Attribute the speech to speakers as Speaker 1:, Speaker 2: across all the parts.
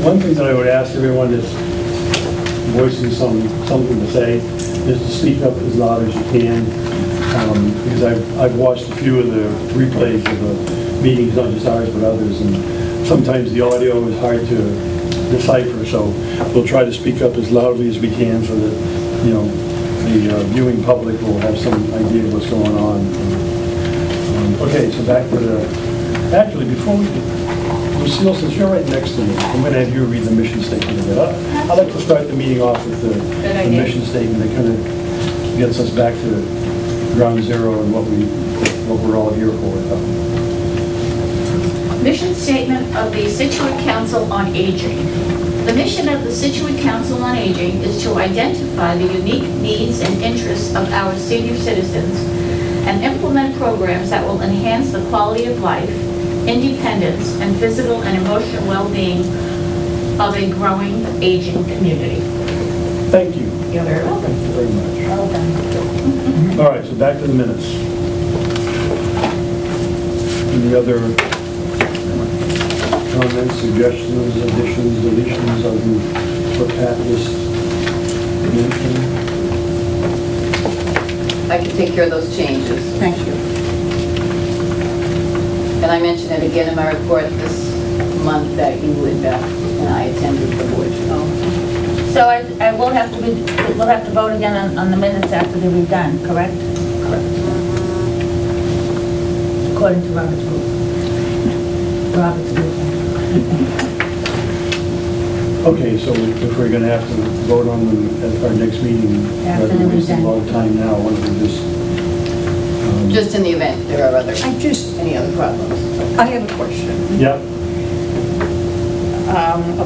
Speaker 1: One thing that I would ask everyone that's voicing something to say is to speak up as loud as you can. Because I've watched a few of the replays of the meetings, not just ours, but others, and sometimes the audio is hard to decipher, so we'll try to speak up as loudly as we can so that, the viewing public will have some idea of what's going on. Okay, so back to actually, before we Lucille, since you're right next to me, I'm going to have you read the mission statement a bit. I'd like to start the meeting off with the mission statement that kind of gets us back to ground zero and what we're all here for.
Speaker 2: Mission statement of the Scituate Council on Aging. The mission of the Scituate Council on Aging is to identify the unique needs and interests of our senior citizens and implement programs that will enhance the quality of life, independence, and physical and emotional well-being of a growing aging community.
Speaker 1: Thank you.
Speaker 2: You're very welcome.
Speaker 1: Thank you very much.
Speaker 2: Well done.
Speaker 1: All right, so back to the minutes. Any other comments, suggestions, additions, deletions of what Pat just mentioned?
Speaker 3: I can take care of those changes.
Speaker 2: Thank you.
Speaker 3: And I mentioned it again in my report this month that you and Beth and I attended the board.
Speaker 4: So I will have to we'll have to vote again on the minutes after they're redone, correct?
Speaker 3: Correct.
Speaker 4: According to Robert's rule. Robert's rule.
Speaker 1: Okay, so if we're going to have to vote on them at our next meeting, rather than wasting a lot of time now, why don't we
Speaker 3: just in the event there are any other problems.
Speaker 5: I have a question.
Speaker 1: Yep.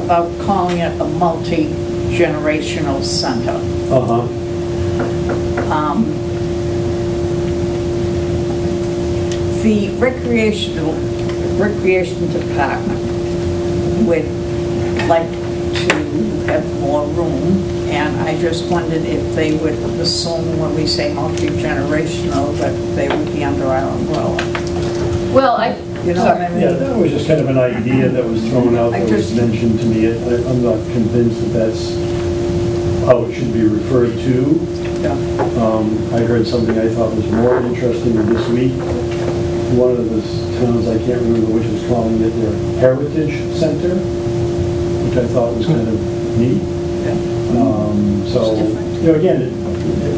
Speaker 5: About calling it a multi-generational center.
Speaker 1: Uh-huh.
Speaker 5: The recreation department would like to have more room, and I just wondered if they would assume when we say multi-generational that they would be under our umbrella.
Speaker 3: Well,
Speaker 5: You know what I mean?
Speaker 1: Yeah, that was just kind of an idea that was thrown out, that was mentioned to me. I'm not convinced that that's how it should be referred to.
Speaker 5: Yeah.
Speaker 1: I heard something I thought was more interesting this week. One of the towns, I can't remember which, is calling it their Heritage Center, which I thought was kind of neat.
Speaker 5: Yeah.
Speaker 1: So, again,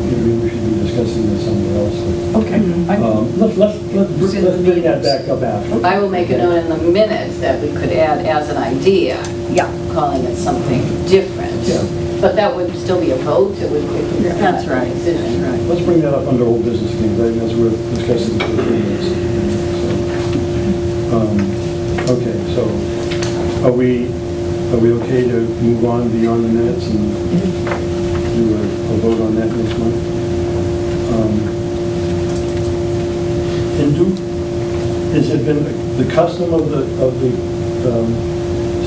Speaker 1: maybe we should be discussing this somewhere else.
Speaker 5: Okay.
Speaker 1: Let's bring that back up after.
Speaker 3: I will make a note in the minutes that we could add as an idea, calling it something different.
Speaker 1: Yeah.
Speaker 3: But that would still be a vote. It would.
Speaker 5: That's right.
Speaker 3: Decision.
Speaker 5: That's right.
Speaker 1: Let's bring that up under old business things. I think that's worth discussing for 3 minutes. Okay, so are we okay to move on beyond the minutes and do a vote on that next month? Has it been the custom of the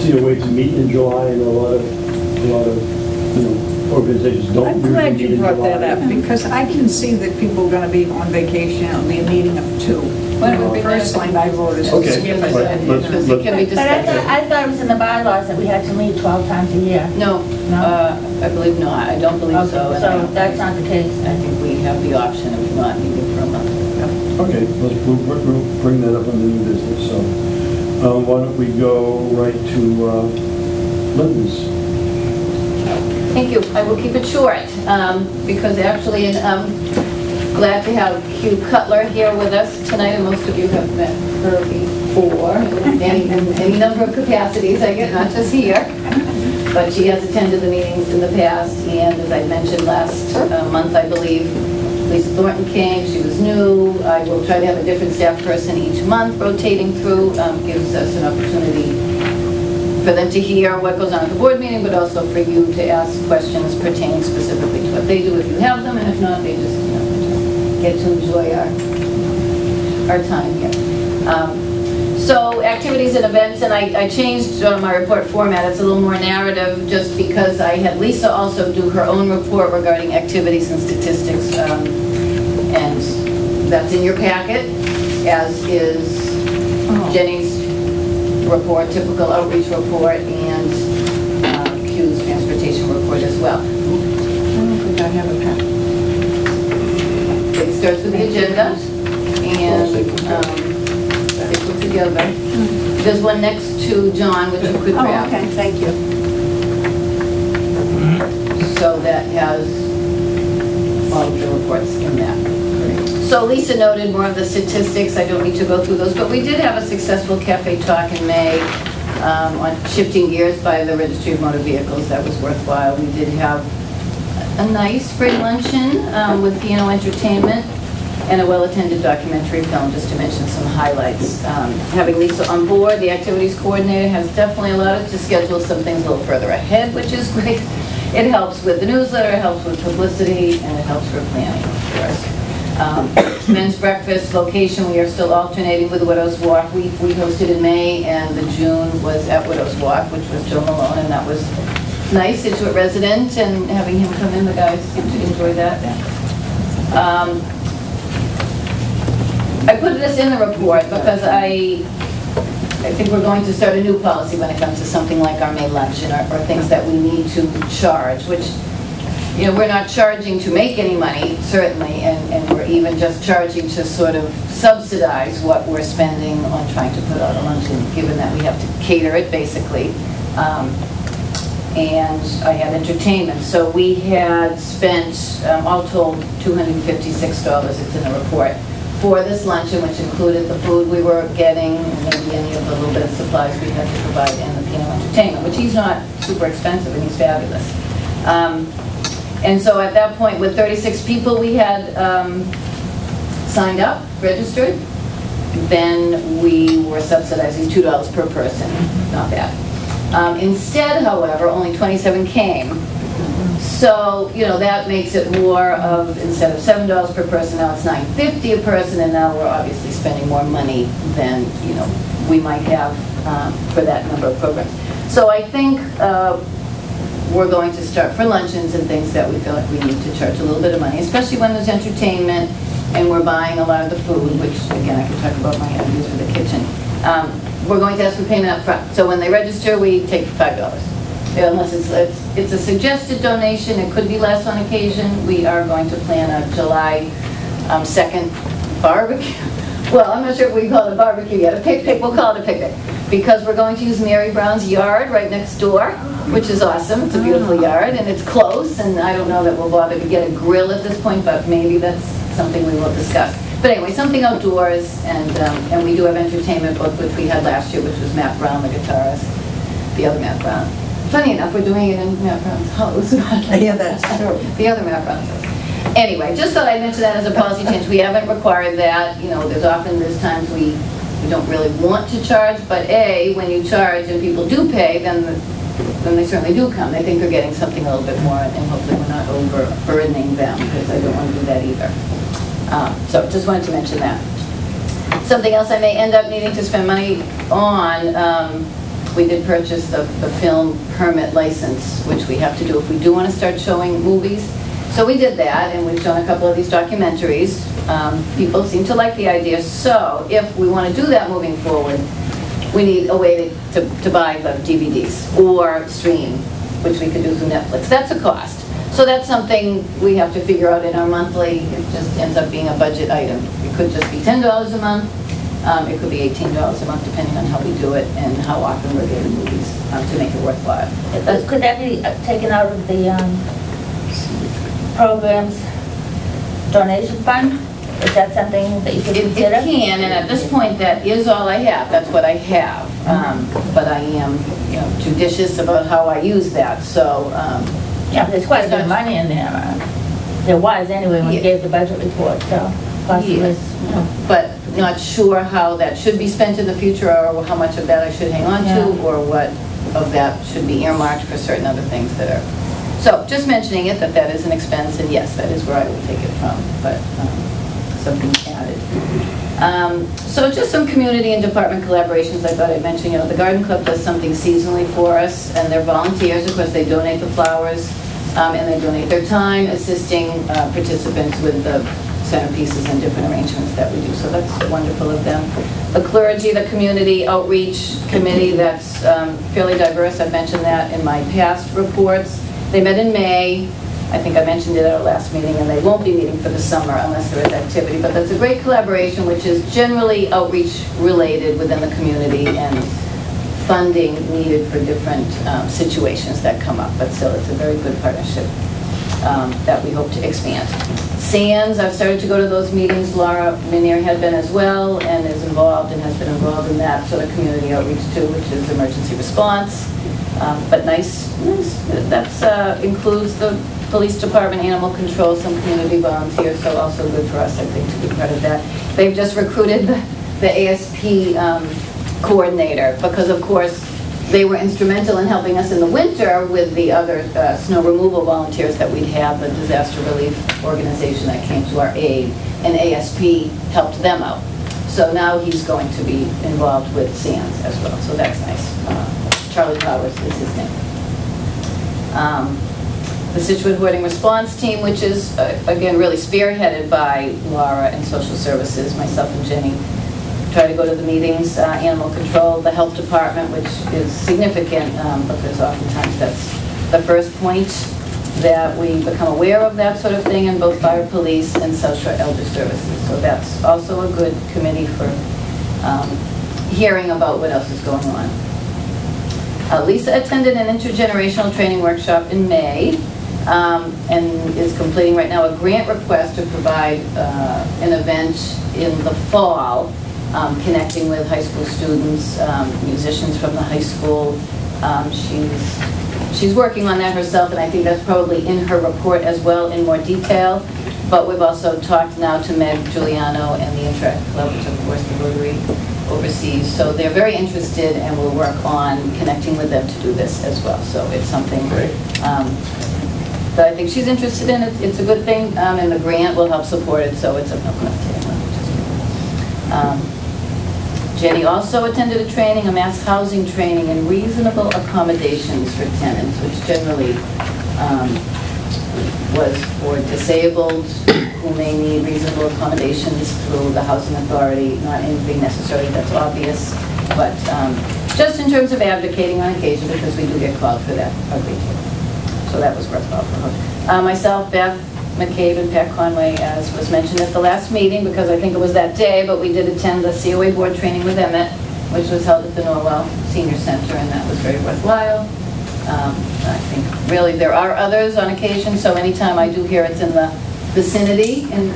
Speaker 1: COA to meet in July, and a lot of organizations don't
Speaker 5: I'm
Speaker 1: usually
Speaker 5: glad
Speaker 1: meet
Speaker 5: you
Speaker 1: in
Speaker 5: brought
Speaker 1: July.
Speaker 5: that up, because I can see that people are going to be on vacation. It'll be a meeting of 2. Personally, my vote is to
Speaker 1: Okay.
Speaker 5: skip
Speaker 1: Right.
Speaker 5: it.
Speaker 1: Let's-
Speaker 3: Can we
Speaker 4: But I thought it was in the bylaws that we had to meet 12 times a year.
Speaker 3: No, I believe not. I don't believe
Speaker 4: Okay,
Speaker 3: so. and
Speaker 4: so that's not the case.
Speaker 3: I think we have the option of not meeting for a month.
Speaker 1: Okay, we'll bring that up under new business. So why don't we go right to Linda's?
Speaker 3: Thank you. I will keep it short because actually glad to have Hugh Cutler here with us tonight, and most of you have met her before in any number of capacities, I guess, not just here. But she has attended the meetings in the past, and as I mentioned last month, I believe, Lisa Thornton came. She was new. I will try to have a different staff person each month rotating through. Gives us an opportunity for them to hear what goes on at the board meeting, but also for you to ask questions pertaining specifically to what they do if you have them, and if not, they just get to enjoy our time here. So activities and events, and I changed my report format. It's a little more narrative just because I had Lisa also do her own report regarding activities and statistics, and that's in your packet, as is Jenny's report, typical outreach report, and well.
Speaker 5: I don't think I have a pen.
Speaker 3: It starts with the agenda, and they put together. There's one next to John, which you could
Speaker 5: Oh,
Speaker 3: grab.
Speaker 5: okay, thank you.
Speaker 3: So that has all of the reports in that. So Lisa noted more of the statistics. I don't need to go through those, but we did have a successful cafe talk in May on shifting gears by the Registry of Motor Vehicles. That was worthwhile. We did have a nice spring luncheon with piano entertainment and a well-attended documentary film, just to mention some highlights. Having Lisa on board, the activities coordinator, has definitely allowed us to schedule some things a little further ahead, which is great. It helps with the newsletter, it helps with publicity, and it helps for planning, of course. Men's breakfast location, we are still alternating with Widows Walk. We hosted in May, and the June was at Widows Walk, which was Joe Malone, and that was nice. Scituate resident, and having him come in, the guys seem to enjoy that. I put this in the report because I think we're going to start a new policy when it comes to something like our May luncheon or things that we need to charge, which, you know, we're not charging to make any money, certainly, and we're even just charging to sort of subsidize what we're spending on trying to put out a luncheon, given that we have to cater it, basically. And I had entertainment. So we had spent, all told, $256, it's in the report, for this luncheon, which included the food we were getting, and maybe any of the little bit of supplies we had to provide, and the piano entertainment, which he's not super expensive, and he's fabulous. And so at that point, with 36 people we had signed up, registered, then we were subsidizing $2 per person, not bad. Instead, however, only 27 came. So, you know, that makes it more of, instead of $7 per person, now it's $9.50 a person, and now we're obviously spending more money than, you know, we might have for that number of programs. So I think we're going to start for luncheons and things that we feel like we need to charge a little bit of money, especially when there's entertainment and we're buying a lot of the food, which, again, I can talk about my ideas for the kitchen. We're going to ask for payment up front. So when they register, we take $5. Unless it's a suggested donation, it could be less on occasion. We are going to plan a July 2nd barbecue. Well, I'm not sure if we call it a barbecue yet. A picnic, we'll call it a picnic. Because we're going to use Mary Brown's yard right next door, which is awesome. It's a beautiful yard, and it's close, and I don't know that we'll bother to get a grill at this point, but maybe that's something we will discuss. But anyway, something outdoors, and we do have entertainment, both which we had last year, which was Matt Brown, the guitarist, the other Matt Brown. Funny enough, we're doing it in Matt Brown's house.
Speaker 5: Yeah, that's true.
Speaker 3: The other Matt Brown's house. Anyway, just thought I'd mention that as a policy change. We haven't required that. You know, there's times we don't really want to charge, but when you charge and people do pay, then they certainly do come. They think they're getting something a little bit more, and hopefully we're not overburdening them, because I don't want to do that either. So just wanted to mention that. Something else I may end up needing to spend money on, we did purchase the film permit license, which we have to do if we do want to start showing movies. So we did that, and we've shown a couple of these documentaries. People seem to like the idea, so if we want to do that moving forward, we need a way to buy the DVDs or stream, which we could do through Netflix. That's a cost. So that's something we have to figure out in our monthly. It just ends up being a budget item. It could just be $10 a month. It could be $18 a month, depending on how we do it and how often we're getting movies to make it worthwhile.
Speaker 4: Could that be taken out of the program's donation fund? Is that something that you could consider?
Speaker 3: It can, and at this point, that is all I have. That's what I have. But I am, you know, judicious about how I use that. So
Speaker 4: yeah, there's quite a bit of money in there. There was anyway when we gave the budget report. So possibly,
Speaker 3: yes. But not sure how that should be spent in the future, or how much of that I should hang on to, or what of that should be earmarked for certain other things that are. So just mentioning it, that is an expense, and yes, that is where I will take it from. But something added. So just some community and department collaborations I thought I'd mention. You know, the Garden Club does something seasonally for us, and they're volunteers. Of course, they donate the flowers, and they donate their time assisting participants with the centerpieces and different arrangements that we do. So that's wonderful of them. The clergy, the community outreach committee, that's fairly diverse. I've mentioned that in my past reports. They met in May. I think I mentioned it at our last meeting, and they won't be meeting for the summer unless there is activity. But there's a great collaboration, which is generally outreach related within the community and funding needed for different situations that come up. But still, it's a very good partnership that we hope to expand. SANS, I've started to go to those meetings. Laura Minier had been as well and is involved and has been involved in that sort of community outreach too, which is emergency response. But nice that includes the police department, animal control, some community volunteers, so also good for us, I think, to be part of that. They've just recruited the ASP coordinator because, of course, they were instrumental in helping us in the winter with the other snow removal volunteers that we'd have, the disaster relief organization that came to our aid, and ASP helped them out. So now he's going to be involved with SANS as well, so that's nice. Charlie Powers is his name. The Scituate Hoarding Response Team, which is, again, really spearheaded by Laura and Social Services, myself and Jenny, try to go to the meetings, animal control, the health department, which is significant because oftentimes that's the first point that we become aware of that sort of thing in both fire, police, and social elder services. So that's also a good committee for hearing about what else is going on. Lisa attended an intergenerational training workshop in May and is completing right now a grant request to provide an event in the fall connecting with high school students, musicians from the high school. She's working on that herself, and I think that's probably in her report as well in more detail. But we've also talked now to Meg Giuliano and the Interact Club, which of course the Rotary oversees. So they're very interested, and we'll work on connecting with them to do this as well. So it's something that I think she's interested in. It's a good thing, and the grant will help support it, so it's a no cost to anyone, which is good. Jenny also attended a training, a mass housing training in reasonable accommodations for tenants, which generally was for disabled who may need reasonable accommodations through the housing authority, not anything necessarily that's obvious, but just in terms of advocating on occasion, because we do get called for that a great deal. So that was worthwhile for her. Myself, Beth McCabe, and Pat Conway, as was mentioned at the last meeting, because I think it was that day, but we did attend the COA board training with Emmett, which was held at the Norwell Senior Center, and that was very worthwhile. I think really there are others on occasion, so anytime I do hear it's in the vicinity, and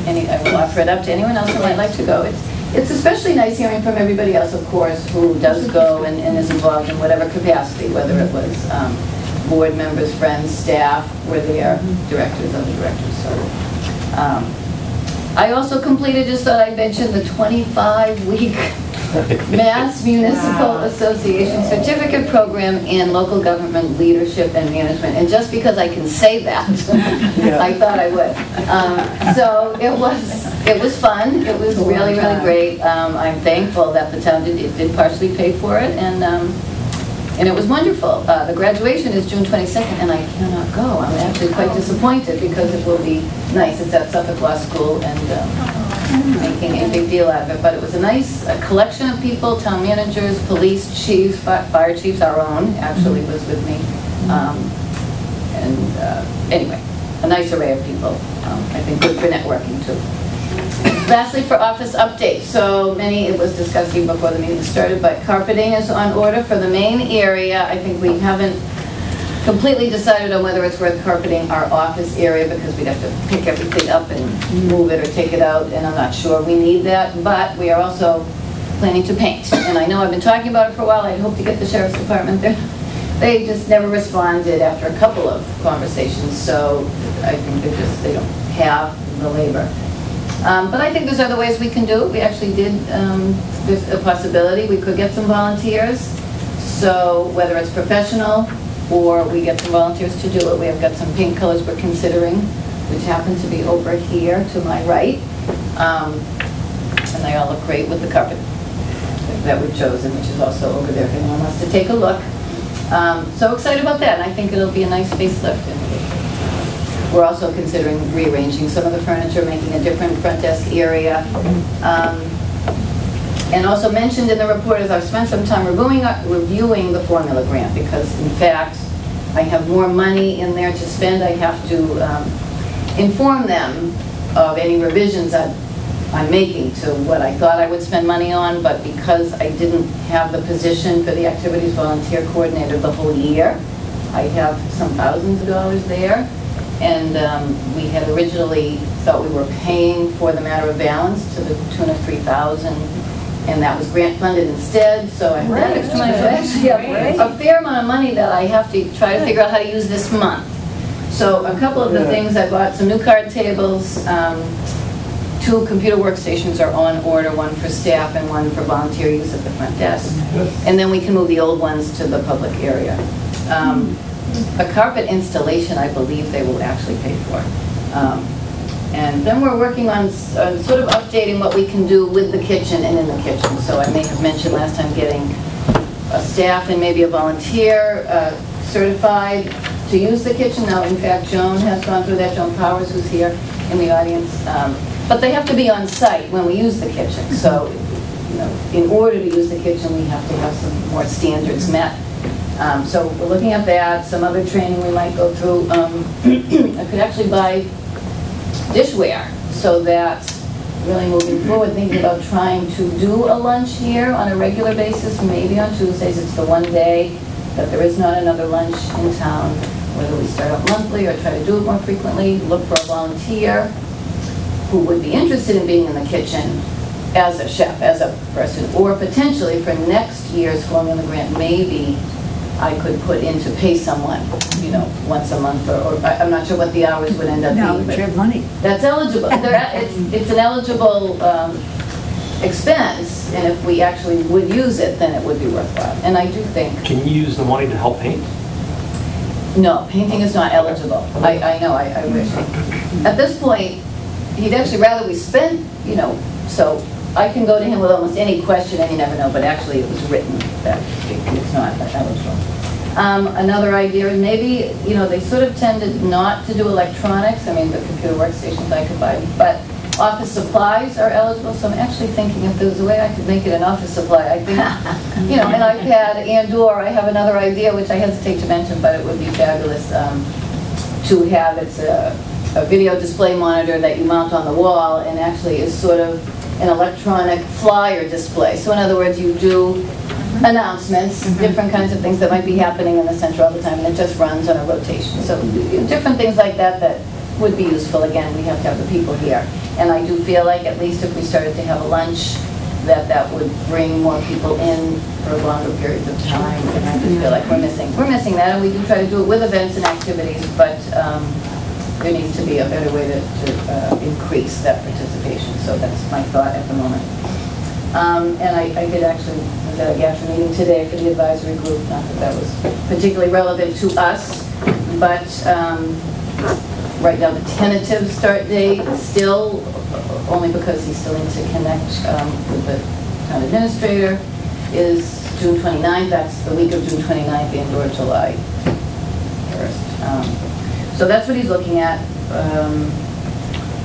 Speaker 3: I will offer it up to anyone else who might like to go. It's especially nice hearing from everybody else, of course, who does go and is involved in whatever capacity, whether it was board members, friends, staff were there, directors, other directors. So I also completed, just thought I'd mention, the 25-week Mass Municipal Association Certificate Program in Local Government Leadership and Management. And just because I can say that, I thought I would. So it was fun. It was really, really great. I'm thankful that the town did partially pay for it, and it was wonderful. The graduation is June 22nd, and I cannot go. I'm actually quite disappointed because it will be nice. It's at Suffolk Law School, and making a big deal out of it. But it was a nice collection of people, town managers, police chiefs, fire chiefs, our own actually was with me. Anyway, a nice array of people. I think good for networking too. Lastly, for office updates, so many, it was discussed even before the meeting started, but carpeting is on order for the main area. I think we haven't completely decided on whether it's worth carpeting our office area because we'd have to pick everything up and move it or take it out, and I'm not sure we need that, but we are also planning to paint. And I know I've been talking about it for a while. I hope to get the Sheriff's Department there. They just never responded after a couple of conversations, so I think they don't have the labor. But I think there's other ways we can do it. We actually did, there's a possibility we could get some volunteers. So whether it's professional or we get some volunteers to do it, we have got some paint colors we're considering, which happen to be over here to my right. And they all look great with the carpet that we've chosen, which is also over there if anyone wants to take a look. So excited about that, and I think it'll be a nice facelift. We're also considering rearranging some of the furniture, making a different front desk area. And also mentioned in the report is I've spent some time reviewing the formula grant because, in fact, I have more money in there to spend, I have to inform them of any revisions I'm making to what I thought I would spend money on, but because I didn't have the position for the activities volunteer coordinator the whole year, I have some thousands of dollars there. And we had originally thought we were paying for the matter of balance to the tune of $3,000, and that was grant funded instead, so I have that extra money. So I actually have a fair amount of money that I have to try to figure out how to use this month. So a couple of the things, I bought some new card tables, 2 computer workstations are on order, one for staff and one for volunteer use at the front desk. And then we can move the old ones to the public area. A carpet installation, I believe they will actually pay for. And then we're working on sort of updating what we can do with the kitchen and in the kitchen. So I may have mentioned last time getting a staff and maybe a volunteer certified to use the kitchen. Now, in fact, Joan has gone through that, Joan Powers, who's here in the audience. But they have to be on site when we use the kitchen. So, you know, in order to use the kitchen, we have to have some more standards met. So we're looking at that, some other training we might go through. I could actually buy dishware, so that really moving forward, thinking about trying to do a lunch here on a regular basis, maybe on Tuesdays. It's the one day that there is not another lunch in town, whether we start up monthly or try to do it more frequently, look for a volunteer who would be interested in being in the kitchen as a chef, as a person, or potentially for next year's formula grant, maybe I could put in to pay someone, you know, once a month, or I'm not sure what the hours would end up being.
Speaker 5: No, but you have money.
Speaker 3: That's eligible. It's an eligible expense, and if we actually would use it, then it would be worthwhile. And I do think...
Speaker 6: Can you use the money to help paint?
Speaker 3: No, painting is not eligible. I know, I wish. At this point, he'd actually rather we spend, you know, so I can go to him with almost any question, and you never know, but actually it was written that it's not eligible. Another idea is maybe, you know, they sort of tended not to do electronics. I mean, the computer workstations I could buy, but office supplies are eligible, so I'm actually thinking if there was a way I could make it an office supply, I think, you know, an iPad and/or I have another idea, which I hesitate to mention, but it would be fabulous to have. It's a video display monitor that you mount on the wall, and actually is sort of an electronic flyer display. So in other words, you do announcements, different kinds of things that might be happening in the center all the time, and it just runs on a rotation. So different things like that that would be useful. Again, we have to have the people here. And I do feel like at least if we started to have a lunch, that would bring more people in for longer periods of time. And I just feel like we're missing that. And we do try to do it with events and activities, but there needs to be a better way to increase that participation. So that's my thought at the moment. And I did actually, was at a GATRA meeting today for the advisory group, not that that was particularly relevant to us, but right now the tentative start date still, only because he still needs to connect with the town administrator, is June 29th. That's the week of June 29th and/or July 1st. So that's what he's looking at.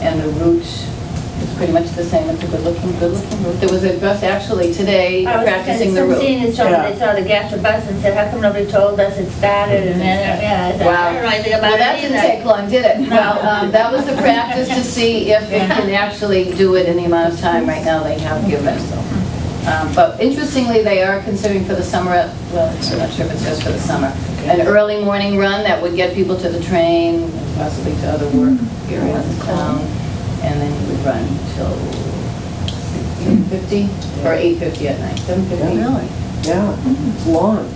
Speaker 3: And the route is pretty much the same. It's a good-looking route. There was a bus actually today practicing the route.
Speaker 4: Some seniors told me they saw the GATRA bus and said, how come nobody told us it started? And then, yeah, I said,
Speaker 3: Wow.
Speaker 4: I don't know anything about
Speaker 3: Well,
Speaker 4: it
Speaker 3: that didn't
Speaker 4: either.
Speaker 3: take long, did it? Well, that was the practice to see if it can actually do it in the amount of time right now they have given. But interestingly, they are considering for the summer, well, I'm not sure if it's just for the summer, an early morning run that would get people to the train, and possibly to other work areas of town, and then you would run till 7:50 or 8:50 at night, 7:50.
Speaker 7: Really? Yeah, it's long.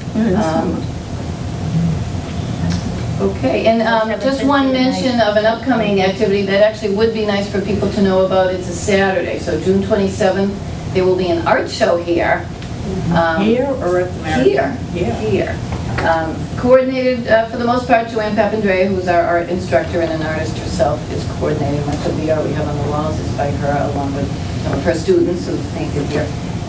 Speaker 3: Okay, and just one mention of an upcoming activity that actually would be nice for people to know about. It's a Saturday, so June 27th, there will be an art show here.
Speaker 5: Here or at the American?
Speaker 3: Here. Coordinated, for the most part, Joanne Papandrea, who's our art instructor and an artist herself, is coordinating much of the art we have on the walls is by her, along with some of her students who've painted here.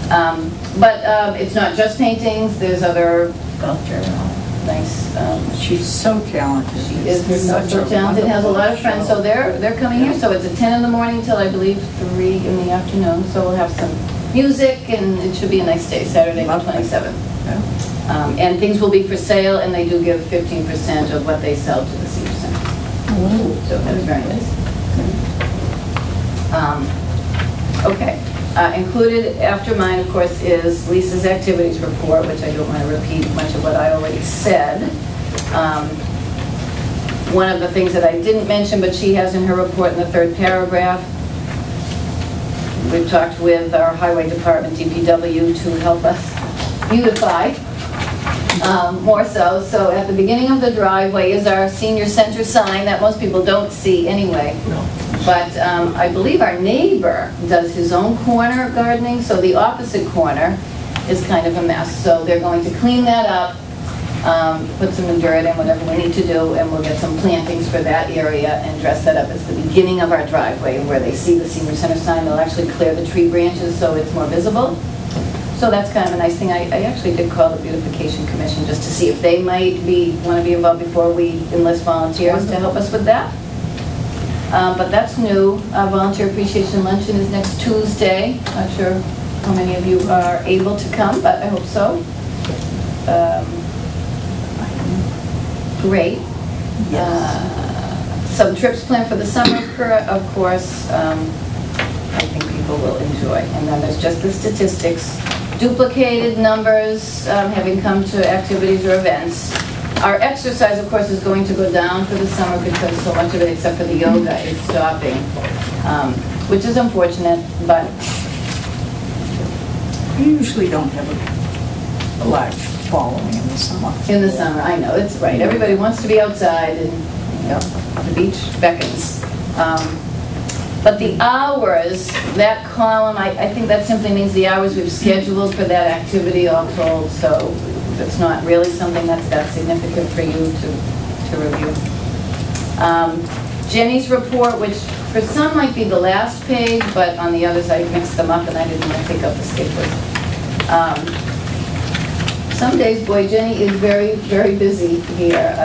Speaker 3: But it's not just paintings, there's other sculpture, nice.
Speaker 5: She's so talented.
Speaker 3: She is so talented, has a lot of friends, so they're coming here. So it's at 10 in the morning till I believe 3 in the afternoon. So we'll have some music, and it should be a nice day, Saturday the 27th. And things will be for sale, and they do give 15% of what they sell to the senior center. So that's very nice. Okay. Included after mine, of course, is Lisa's activities report, which I don't want to repeat much of what I already said. One of the things that I didn't mention, but she has in her report in the third paragraph, we've talked with our highway department, DPW, to help us beautify more so. So at the beginning of the driveway is our senior center sign that most people don't see anyway. But I believe our neighbor does his own corner gardening, so the opposite corner is kind of a mess. So they're going to clean that up, put some dirt in, whatever we need to do, and we'll get some plantings for that area and dress that up. It's the beginning of our driveway where they see the senior center sign. They'll actually clear the tree branches so it's more visible. So that's kind of a nice thing. I actually did call the Beautification Commission just to see if they might want to be involved before we enlist volunteers to help us with that. But that's new. Volunteer Appreciation Luncheon is next Tuesday. Not sure how many of you are able to come, but I hope so. Great. Some trips planned for the summer, of course. I think people will enjoy. And then there's just the statistics. Duplicated numbers having come to activities or events. Our exercise, of course, is going to go down for the summer because so much of it, except for the yoga, is stopping, which is unfortunate, but...
Speaker 5: You usually don't have a large following in the summer.
Speaker 3: In the summer, I know, it's right. Everybody wants to be outside and, you know, the beach beckons. But the hours, that column, I think that simply means the hours we've scheduled for that activity all told, so it's not really something that's that significant for you to review. Jenny's report, which for some might be the last page, but on the others I mixed them up and I didn't want to pick up the stickers. Some days, boy, Jenny is very, very busy here.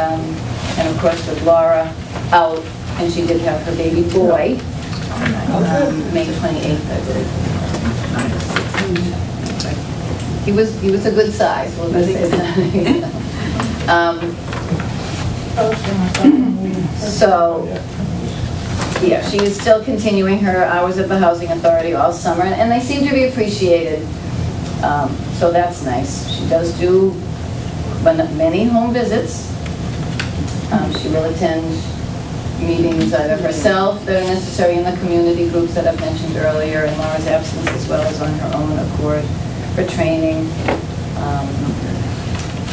Speaker 3: And of course with Laura out, and she did have her baby boy, May 28th, I believe. He was a good size, we'll just say that. So, yeah, she is still continuing her hours at the Housing Authority all summer, and they seem to be appreciated. So that's nice. She does do many home visits. She will attend meetings either herself that are necessary in the community groups that I've mentioned earlier in Laura's absence, as well as on her own accord for training.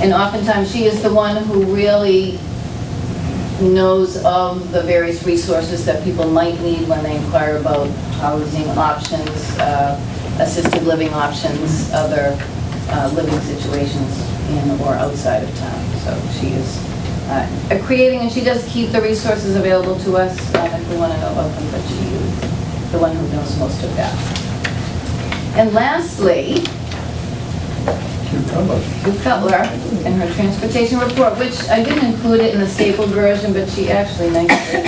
Speaker 3: And oftentimes she is the one who really knows of the various resources that people might need when they inquire about housing options, assisted living options, other living situations in or outside of town. So she is creating, and she does keep the resources available to us if we want to know about them, but she is the one who knows most of that. And lastly, Hugh Cutler in her transportation report, which I didn't include it in the stapled version, but she actually nicely,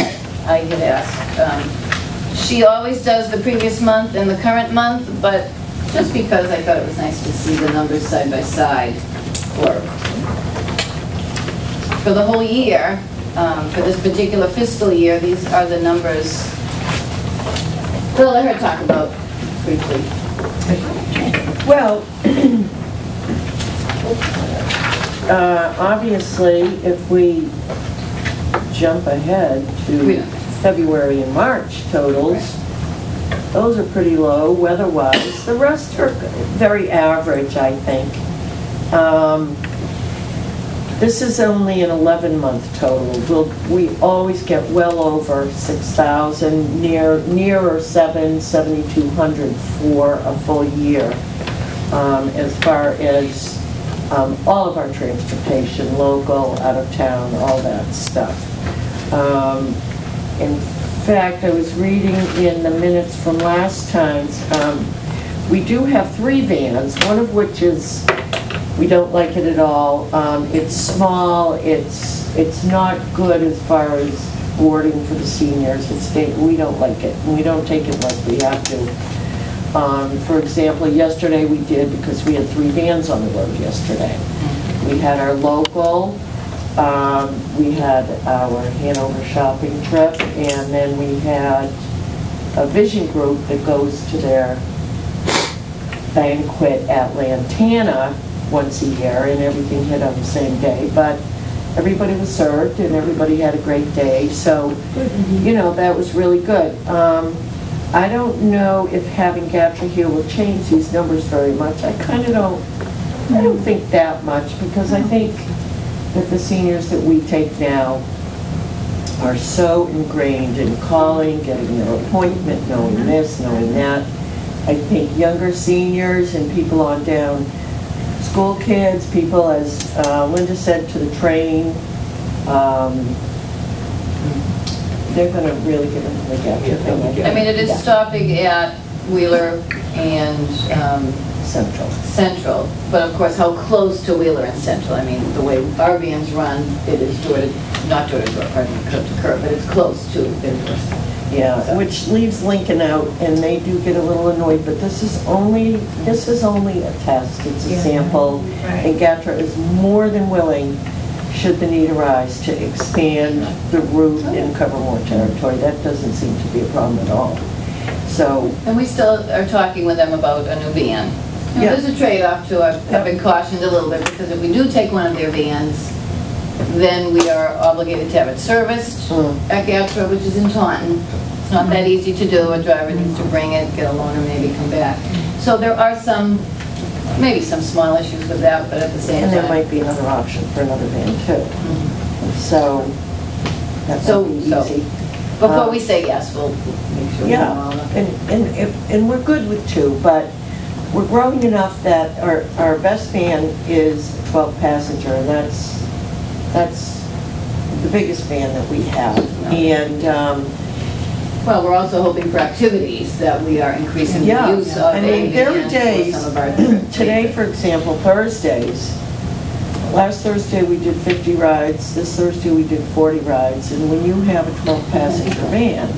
Speaker 3: I had asked. She always does the previous month and the current month, but just because I thought it was nice to see the numbers side by side for the whole year, for this particular fiscal year, these are the numbers. We'll let her talk about briefly.
Speaker 7: Well, obviously, if we jump ahead to February and March totals, those are pretty low weather-wise. The rest are very average, I think. This is only an 11-month total. We always get well over 6,000, nearer 7,200 for a full year, as far as all of our transportation, local, out of town, all that stuff. In fact, I was reading in the minutes from last time's, we do have 3 vans, one of which is, we don't like it at all. It's small, it's not good as far as boarding for the seniors. We don't like it, and we don't take it like we have to. For example, yesterday we did, because we had 3 vans on the road yesterday. We had our local, we had our Hanover shopping trip, and then we had a vision group that goes to their banquet at Lantana once a year, and everything hit on the same day. But everybody was served, and everybody had a great day, so, you know, that was really good. I don't know if having GATRA here will change these numbers very much. I kind of don't, I don't think that much, because I think that the seniors that we take now are so ingrained in calling, getting their appointment, knowing this, knowing that. I think younger seniors and people on down, school kids, people, as Linda said, to the train, they're going to really get into the GATRA thing.
Speaker 3: I mean, it is stopping at Wheeler and Central, but of course, how close to Wheeler and Central? I mean, the way our vans run, it is not door to door, pardon me, curb to curb, but it's close to their doors.
Speaker 7: Yeah, so, which leaves Lincoln out, and they do get a little annoyed, but this is only a test, it's a sample, and GATRA is more than willing, should the need arise, to expand the route and cover more territory. That doesn't seem to be a problem at all. So,
Speaker 3: and we still are talking with them about a new van. You know,
Speaker 7: yeah.
Speaker 3: There's a trade-off to it. I've been cautioned a little bit, because if we do take one of their vans, then we are obligated to have it serviced at GATRA, which is in Taunton. It's not that easy to do. A driver needs to bring it, get a loaner, maybe come back. So there are maybe some small issues with that, but at the same time.
Speaker 7: And there might be another option for another van too. So, that might be easy.
Speaker 3: Before we say yes, we'll make sure.
Speaker 7: Yeah, and we're good with two, but we're growing enough that our best van is a 12 passenger, and that's the biggest van that we have. And
Speaker 3: well, we're also hoping for activities that we are increasing the use of.
Speaker 7: I mean, there are days, today for example, Thursdays, last Thursday we did 50 rides, this Thursday we did 40 rides, and when you have a 12 passenger van,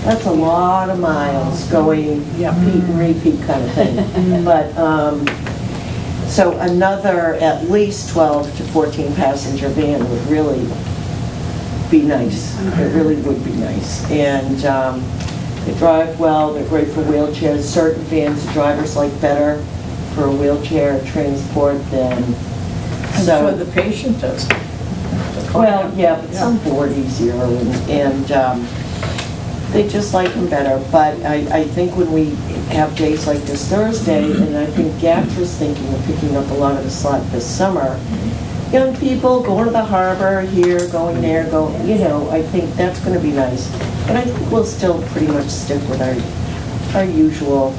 Speaker 7: that's a lot of miles going repeat and repeat kind of thing. But, so another at least 12 to 14 passenger van would really be nice. It really would be nice. And they drive well, they're great for wheelchairs. Certain vans, the drivers like better for a wheelchair transport than...
Speaker 5: I'm sure the patient does.
Speaker 7: Well, yeah, but some board easier, and they just like them better. But I think when we have days like this Thursday, and I think GATRA's thinking of picking up a lot of the slack this summer, young people going to the harbor here, going there, you know, I think that's going to be nice. But I think we'll still pretty much stick with our usual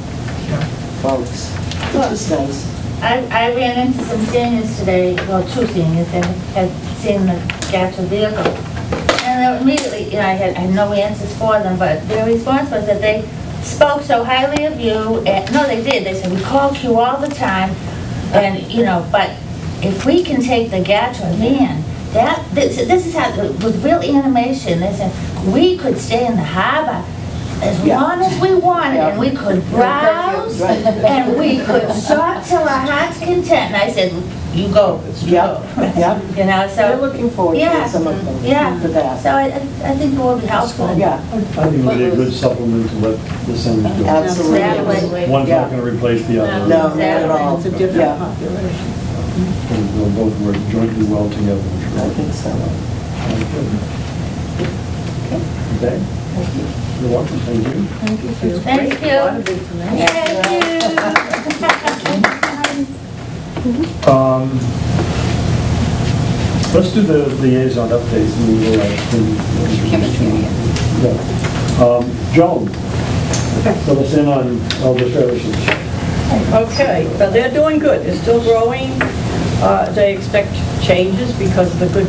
Speaker 7: folks, which is nice.
Speaker 4: I ran into some seniors today, well, two seniors that had seen the GATRA vehicle. And immediately, you know, I had no answers for them, but their response was that they spoke so highly of you. And, no, they did. They said, we call you all the time, and, you know, but if we can take the GATRA van, this is how, with real animation, they said, we could stay in the harbor as long as we wanted, and we could browse, and we could shop till our heart's content. And I said, you go.
Speaker 7: Yep.
Speaker 4: You know, so.
Speaker 7: We're looking forward to some of them for that.
Speaker 4: So I think it will be helpful.
Speaker 7: Yeah.
Speaker 1: I think it would be a good supplement to what the Senate does.
Speaker 7: Absolutely.
Speaker 4: Exactly.
Speaker 1: One's not going to replace the other.
Speaker 7: No, not at all.
Speaker 5: It's a different population.
Speaker 1: And they'll both work jointly well together.
Speaker 7: I think so.
Speaker 1: Okay?
Speaker 7: Thank you.
Speaker 1: You're welcome, thank you.
Speaker 4: Thank you.
Speaker 5: A lot of information.
Speaker 1: Let's do the liaison updates and we will Joan, fill us in on Elder Services.
Speaker 8: Okay, well, they're doing good. They're still growing. They expect changes because of the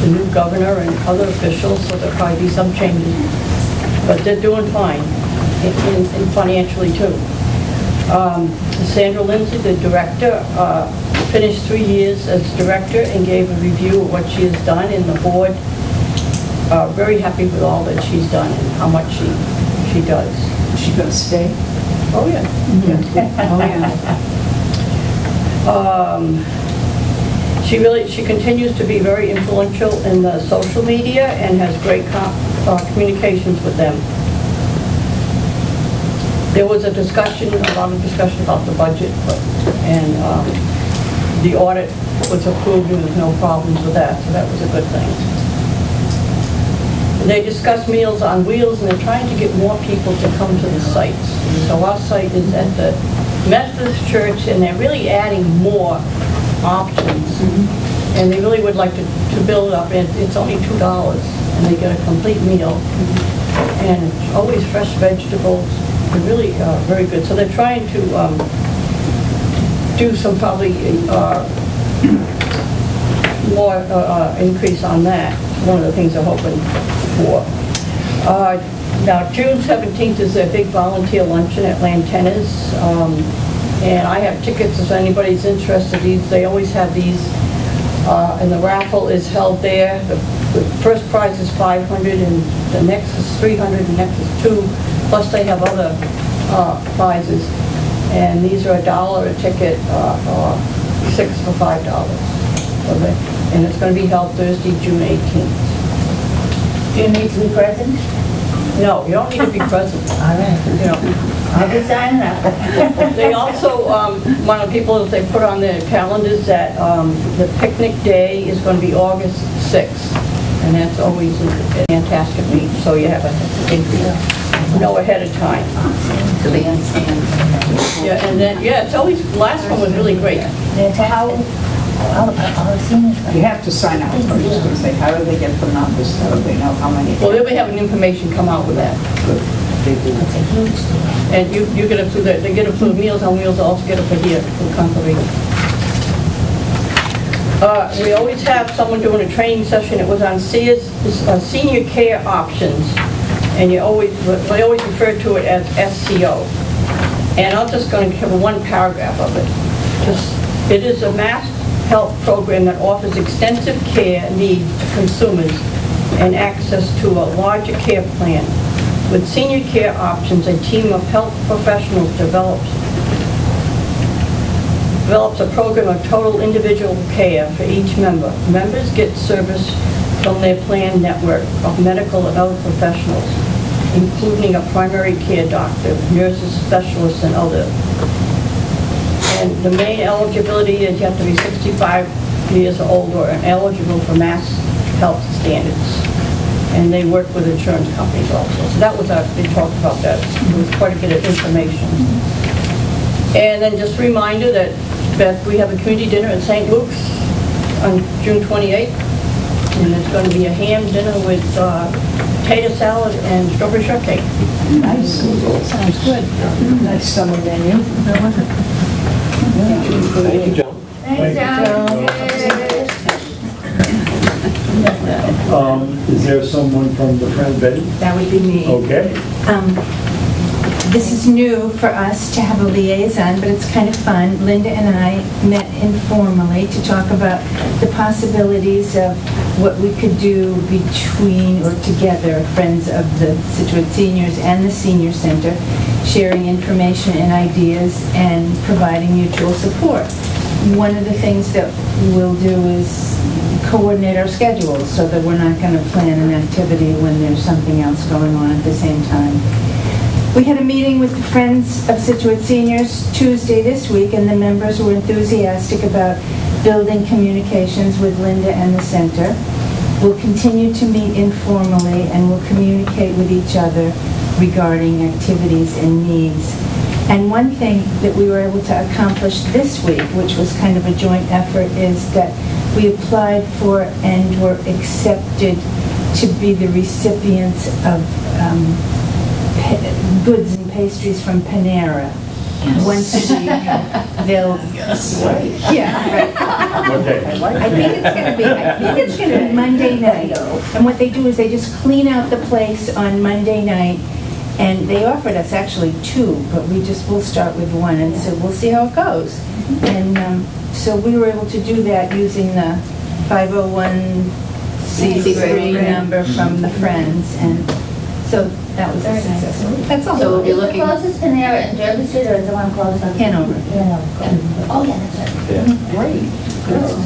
Speaker 8: new governor and other officials, so there'll probably be some changes. But they're doing fine, and financially too. Sandra Lindsay, the director, finished 3 years as director and gave a review of what she has done, and the board very happy with all that she's done and how much she does.
Speaker 5: Is she going to stay?
Speaker 8: Oh, yeah.
Speaker 5: Oh, yeah.
Speaker 8: She continues to be very influential in the social media and has great communications with them. There was a lot of discussion about the budget, and the audit was approved and there's no problems with that, so that was a good thing. They discussed Meals on Wheels, and they're trying to get more people to come to the sites. So our site is at the Methodist Church, and they're really adding more options. And they really would like to build it up, and it's only $2, and they get a complete meal. And it's always fresh vegetables. They're really very good. So they're trying to do some probably more increase on that. One of the things they're hoping for. Now, June 17th is their big volunteer luncheon at Lantena's. And I have tickets if anybody's interested. They always have these, and the raffle is held there. The first prize is $500, and the next is $300, the next is $200. Plus, they have other prizes, and these are $1 a ticket, or 6 for $5. And it's going to be held Thursday, June 18th.
Speaker 4: Do you need to be present?
Speaker 8: No, you don't need to be present.
Speaker 4: All right.
Speaker 8: You know.
Speaker 4: I'll be signing up.
Speaker 8: They also, one of the people, they put on their calendars that the picnic day is going to be August 6th. And that's always a fantastic meet, so you have to know ahead of time.
Speaker 3: The bandstand.
Speaker 8: Yeah, and then, yeah, it's always, the last one was really great.
Speaker 4: How, all the seniors.
Speaker 5: You have to sign up first, because how do they get the numbers, so they know how many?
Speaker 8: Well, they'll be having information come out with that.
Speaker 4: It's a huge deal.
Speaker 8: And you get it through they get it through Meals on Wheels, also get it for here, through Conservation. We always have someone doing a training session. It was on senior care options, and they always refer to it as SCO. And I'm just going to give one paragraph of it. It is a mass health program that offers extensive care needs to consumers and access to a larger care plan. With senior care options, a team of health professionals develops a program of total individual care for each member. Members get service from their plan network of medical and other professionals, including a primary care doctor, nurses, specialists, and others. And the main eligibility is you have to be 65 years or older and eligible for mass health standards. And they work with insurance companies also. So that was they talked about that. It was quite a bit of information. And then just a reminder that we have a community dinner at St. Luke's on June 28th. And it's going to be a ham dinner with potato salad and strawberry shortcake.
Speaker 5: Nice.
Speaker 3: Sounds good.
Speaker 5: Nice summer menu.
Speaker 6: Thank you, John.
Speaker 4: Thanks, John.
Speaker 1: Is there someone from the Friend Betty?
Speaker 9: That would be me.
Speaker 1: Okay.
Speaker 9: This is new for us to have a liaison, but it's kind of fun. Linda and I met informally to talk about the possibilities of what we could do between or together, Friends of the Scituate Seniors and the Senior Center, sharing information and ideas and providing mutual support. One of the things that we'll do is coordinate our schedules so that we're not going to plan an activity when there's something else going on at the same time. We had a meeting with the Friends of Scituate Seniors Tuesday this week, and the members were enthusiastic about building communications with Linda and the center. We'll continue to meet informally, and we'll communicate with each other regarding activities and needs. And one thing that we were able to accomplish this week, which was kind of a joint effort, is that we applied for and were accepted to be the recipients of goods and pastries from Panera. Yes. Once a week, they'll. Yes. Yeah. Right.
Speaker 1: Okay.
Speaker 9: I think it's going to be Monday night. And what they do is they just clean out the place on Monday night, and they offered us actually 2, but we'll start with 1, and so we'll see how it goes. And so we were able to do that using the 501c3 number from the Friends, and so that was a success. That's all.
Speaker 3: So we'll be
Speaker 4: Is the
Speaker 3: looking.
Speaker 4: closest Panera in Derby Street, or is the one closest on?
Speaker 9: Hanover.
Speaker 4: Hanover. Oh, yeah, that's right.
Speaker 6: Yeah.
Speaker 7: Great.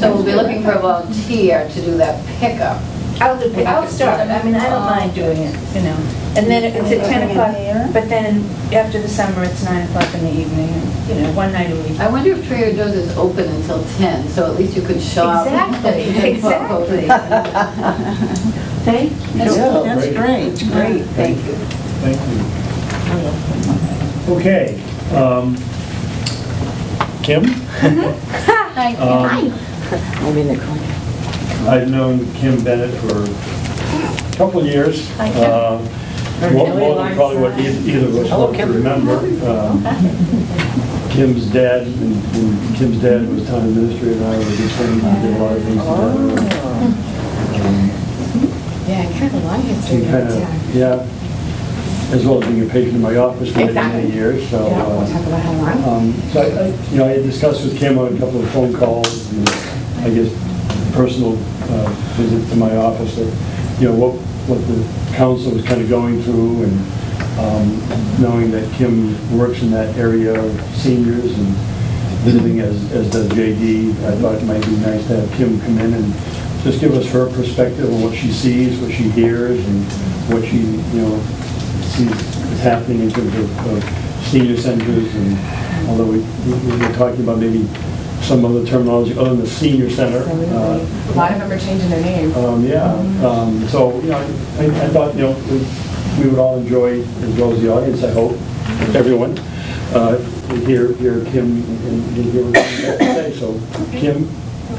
Speaker 3: So we'll be looking for a volunteer to do that pickup.
Speaker 9: I'll start, I mean, I don't mind doing it, you know. And then it's at 10 o'clock, but then after the summer, it's 9 o'clock in the evening, and, you know, one night a week.
Speaker 3: I wonder if Trader Joe's is open until 10, so at least you could shop.
Speaker 9: Exactly, exactly.
Speaker 3: Thank you.
Speaker 5: That's great.
Speaker 3: Great, thank you.
Speaker 1: Thank you. Okay. Kim?
Speaker 3: Hi, Kim.
Speaker 1: I've known Kim Bennett for a couple of years. More than probably what either of us want to remember. Kim's dad, and Kim's dad was town administrator, and I was good friends, and did a lot of things together.
Speaker 10: Yeah, kind of a long history.
Speaker 1: She kind of, yeah, as well as being a patient in my office for many years. So,
Speaker 10: Yeah, we'll talk about how long.
Speaker 1: so I had discussed with Kim on a couple of phone calls, and I guess personal visits to my office, that, what the council was kind of going through, and knowing that Kim works in that area of seniors and visiting as does JD, I thought it might be nice to have Kim come in and just give us her perspective on what she sees, what she hears, and what she, sees is happening in terms of senior centers. And although we were talking about maybe some other terminology other than the senior center.
Speaker 10: A lot of them are changing their names.
Speaker 1: So, I thought, we would all enjoy, as well as the audience, I hope, everyone, hear Kim and hear what she has to say. So, Kim,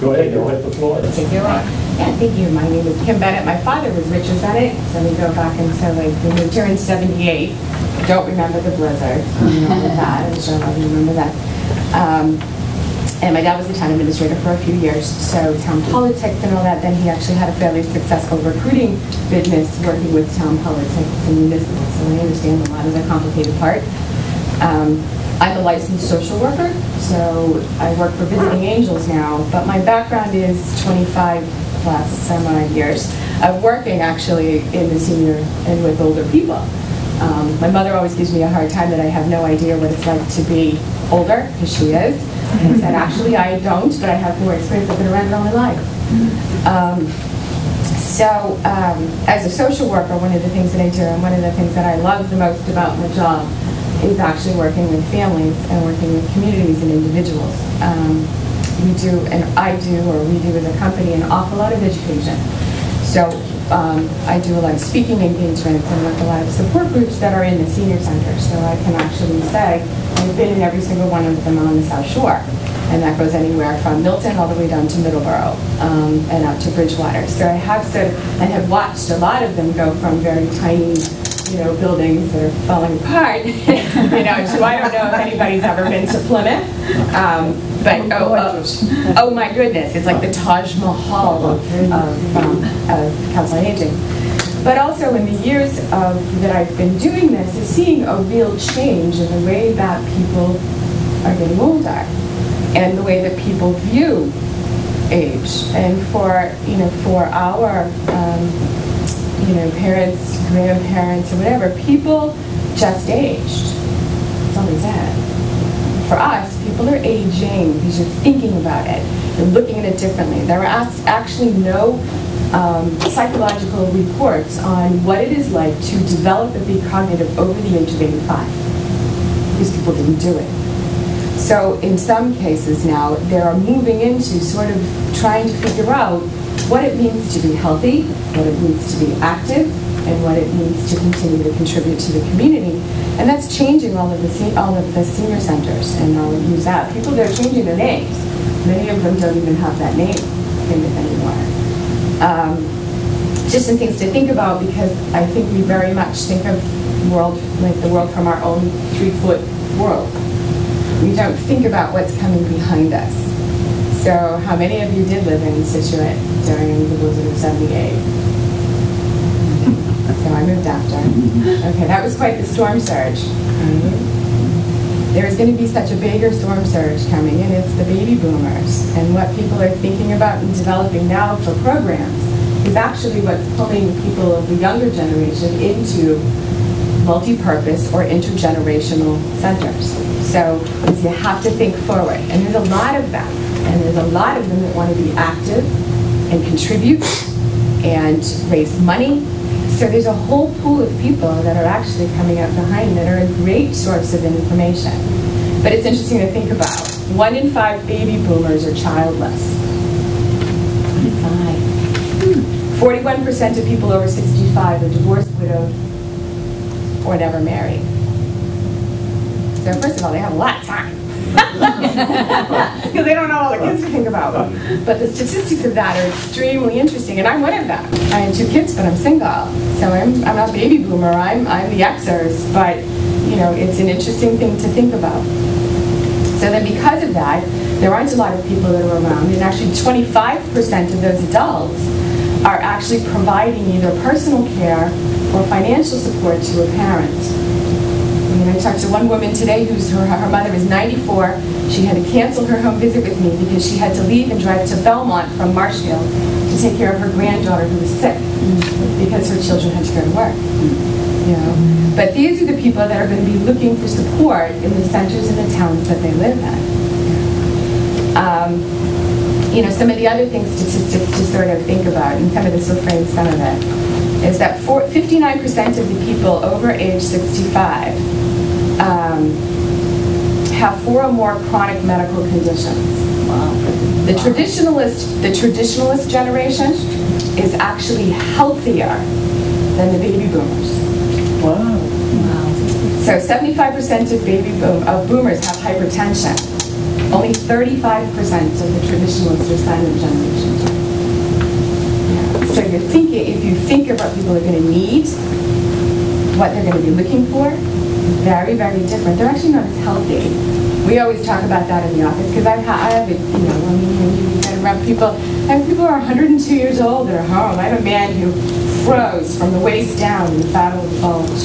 Speaker 1: go ahead, you'll have the floor.
Speaker 10: Take your rock. Yeah, thank you. My name is Kim Bennett. My father was Richard Bennett, so we go back until we moved here in '78. I don't remember the blizzard. I remember that. I'm sure a lot of you remember that. And my dad was the town administrator for a few years, so town politics and all that. Then he actually had a fairly successful recruiting business working with town politics and municipal, so I understand a lot of the complicated part. I'm a licensed social worker, so I work for Visiting Angels now, but my background is 25 plus some odd years of working actually in the senior and with older people. My mother always gives me a hard time that I have no idea what it's like to be older, because she is. And said, actually, I don't, but I have more experience. I've been around it all my life. As a social worker, one of the things that I do, and one of the things that I love the most about my job, is actually working with families and working with communities and individuals. We do as a company, an awful lot of education. So I do a lot of speaking engagements and work a lot of support groups that are in the senior center. So I can actually say, I've been in every single one of them on the South Shore. And that goes anywhere from Milton all the way down to Middleborough and out to Bridgewater. So I have have watched a lot of them go from very tiny, buildings that are falling apart, to I don't know if anybody's ever been to Plymouth. Oh my goodness, it's like the Taj Mahal of Council on Aging. But also in the years that I've been doing this, is seeing a real change in the way that people are getting older and the way that people view age. And for our parents, grandparents, or whatever, people just aged. That's all they said. For us, people are aging because you're thinking about it. You're looking at it differently. There are actually no psychological reports on what it is like to develop and be cognitive over the age of 85. These people didn't do it. So in some cases now, they are moving into sort of trying to figure out what it means to be healthy, what it means to be active, and what it means to continue to contribute to the community. And that's changing all of the senior centers, and I'll use that. People, they're changing their names. Many of them don't even have that name anymore. Just some things to think about, because I think we very much think of the world from our own 3-foot world. We don't think about what's coming behind us. So how many of you did live in Scituate during the blizzard of '78? So I moved after. Okay, that was quite the storm surge. There is going to be such a bigger storm surge coming, and it's the baby boomers. And what people are thinking about and developing now for programs is actually what's pulling people of the younger generation into multi-purpose or intergenerational centers. So you have to think forward, and there's a lot of them. And there's a lot of them that want to be active and contribute and raise money. So there's a whole pool of people that are actually coming up behind that are a great source of information. But it's interesting to think about. 1 in 5 baby boomers are childless. 1 in 5. 41% of people over 65 are divorced, widowed, or never married. So first of all, they have a lot of time. Because they don't know all the kids to think about. But the statistics of that are extremely interesting, and I'm one of them. I have 2 kids, but I'm single. So I'm not a baby boomer, I'm the Xers, but you know, it's an interesting thing to think about. So then because of that, there aren't a lot of people that are around, and actually 25% of those adults are actually providing either personal care or financial support to a parent. I mean, I talked to one woman today whose her mother is 94. She had to cancel her home visit with me because she had to leave and drive to Belmont from Marshfield to take care of her granddaughter who was sick because her children had to go to work. You know? But these are the people that are going to be looking for support in the centers and the towns that they live in. You know, some of the other things, statistics to sort of think about, and some of this will frame some of it, is that 59% of the people over age 65 have 4 or more chronic medical conditions. Wow. The traditionalist generation is actually healthier than the baby boomers.
Speaker 5: Wow.
Speaker 10: So 75% of boomers have hypertension. Only 35% of the traditionalists are silent generation. Yeah. So you're thinking, if you think of what people are going to need, what they're going to be looking for, very, very different. They're actually not as healthy. We always talk about that in the office because I have it, you know, I mean, you kind of rub people. I have people who are 102 years old that are home. I have a man who froze from the waist down in the battle of the bulge.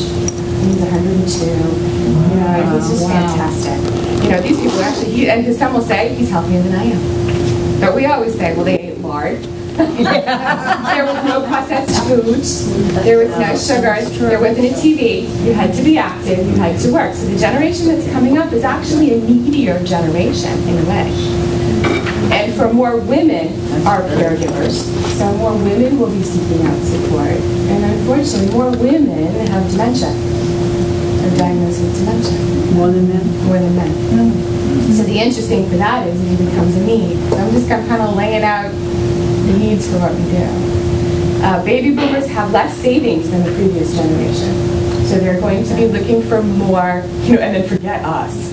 Speaker 10: He's 102. You know, it's just fantastic. You know, these people actually, and his son will say, he's healthier than I am. But we always say, well, they ate lard. There was no processed foods. There was no sugars. There wasn't a TV. You had to be active. You had to work. So the generation that's coming up is actually a needier generation in a way. And for more women are caregivers. So more women will be seeking out support. And unfortunately, more women have dementia. Are diagnosed with dementia.
Speaker 5: More than men?
Speaker 10: More than men. So the interesting for that is it becomes a need. So I'm just kind of laying out the needs for what we do. Baby boomers have less savings than the previous generation. So they're going to be looking for more, you know, and then forget us.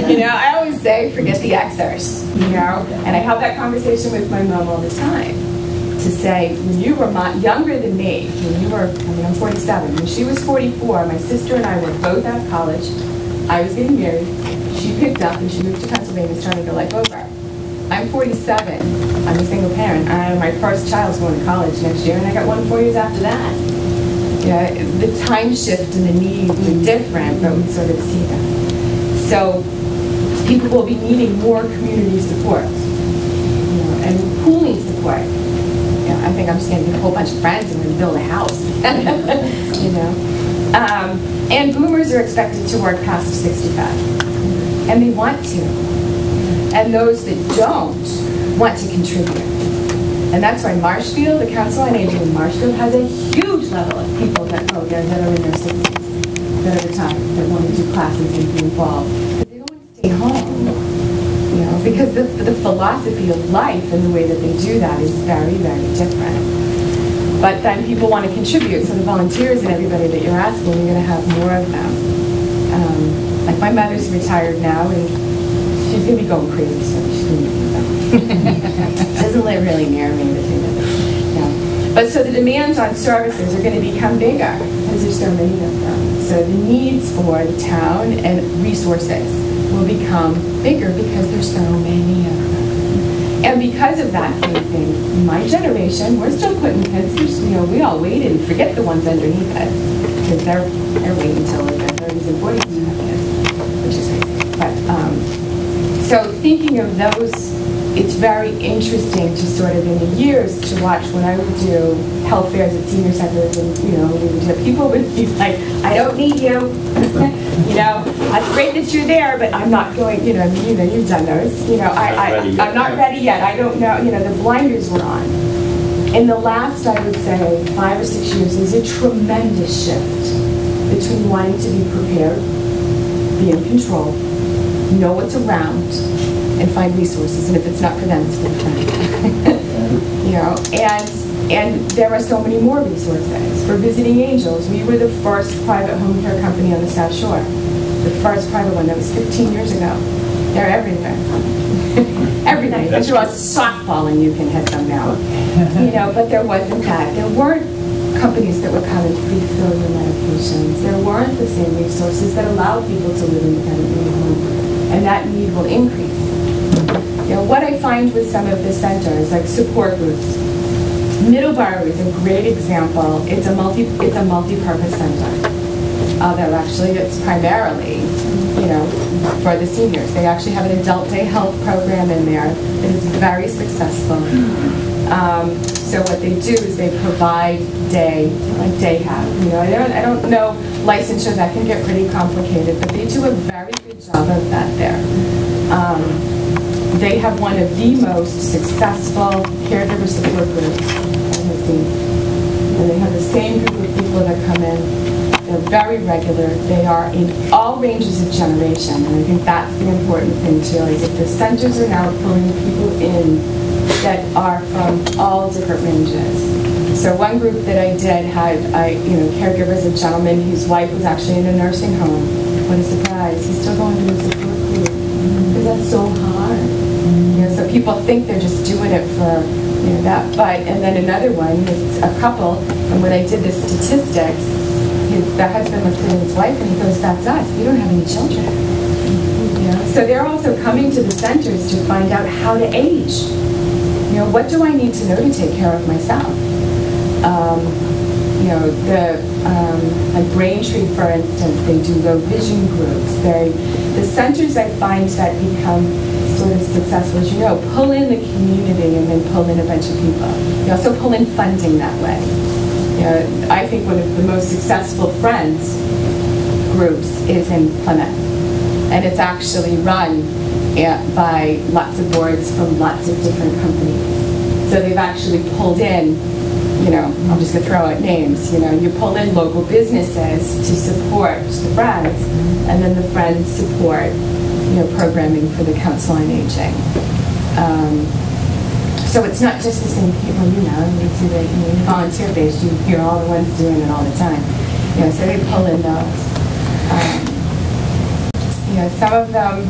Speaker 10: You know, I always say, forget the Xers, you know? And I have that conversation with my mom all the time. To say, when you were younger than me, when you were, I mean, I'm 47, when she was 44, my sister and I were both out of college. I was getting married. She picked up and she moved to Pennsylvania, starting her life over. I'm 47. I'm a single parent. My first child's going to college next year, and I got one 4 years after that. Yeah, the time shift and the needs are different, but we sort of see them. So people will be needing more community support, you know, and pooling support. You know, I think I'm just going to get a whole bunch of friends and we're going to build a house. You know, and boomers are expected to work past 65, and they want to. And those that don't want to contribute. And that's why Marshfield, the Council on Aging in Marshfield, has a huge level of people that are in their 60s, that are retired, that want to do classes and be involved. Because they don't want to stay home. You know, because the philosophy of life and the way that they do that is very, very different. But then people want to contribute, so the volunteers and everybody that you're asking, you're going to have more of them. Like my mother's retired now, and she's going to be going crazy, so she's going to be doesn't live really near me, but no. But so the demands on services are going to become bigger because there's so many of them. So the needs for the town and resources will become bigger because there's so many of them. And because of that same thing, my generation, we're still putting kids, you know, we all waited and forget the ones underneath us because they're waiting until their 30s and 40s to have kids, which is crazy. But so thinking of those it's very interesting to sort of in the years to watch when I would do health fairs at senior centers, and people would be like, I don't need you. It's great that you're there, but I'm not going, you've done those. I'm not ready yet. I don't know, the blinders were on. In the last, I would say, 5 or 6 years, there's a tremendous shift between wanting to be prepared, be in control, know what's around, and find resources. And if it's not for them, it's for the friend. And there are so many more resources. For Visiting Angels, we were the first private home care company on the South Shore. The first private one. That was 15 years ago. They're everywhere. Every night. If you're a softball and you can hit them now. But there wasn't that. There weren't companies that would come and refill your medications. There weren't the same resources that allow people to live independently at home. And that need will increase. What I find with some of the centers, like support groups, Middleborough is a great example. It's a multi-purpose center. Although actually it's primarily, for the seniors. They actually have an adult day health program in there that is very successful. So what they do is they provide day have. I don't know licensure, that can get pretty complicated, but they do a very good job of that there. They have one of the most successful caregiver support groups I've ever seen. And they have the same group of people that come in. They're very regular. They are in all ranges of generation. And I think that's the important thing too, is that the centers are now pulling people in that are from all different ranges. So one group that I did had, caregivers, a gentleman whose wife was actually in a nursing home. What a surprise. He's still going to the support group. Because that's so hard. So people think they're just doing it for, that. And then another one, it's a couple, and when I did the statistics, the husband looked at his wife and he goes, that's us. We don't have any children. So they're also coming to the centers to find out how to age. What do I need to know to take care of myself? Like Braintree, for instance, they do low vision groups. The centers I find that become sort of successful, as pull in the community and then pull in a bunch of people. You also pull in funding that way. I think one of the most successful Friends groups is in Plymouth. And it's actually run by lots of boards from lots of different companies. So they've actually pulled in, I'm just going to throw out names, you pull in local businesses to support the Friends, and then the Friends support, programming for the Council on Aging. So it's not just the same people, you do the volunteer-based, you're all the ones doing it all the time. So they pull in those. Some of them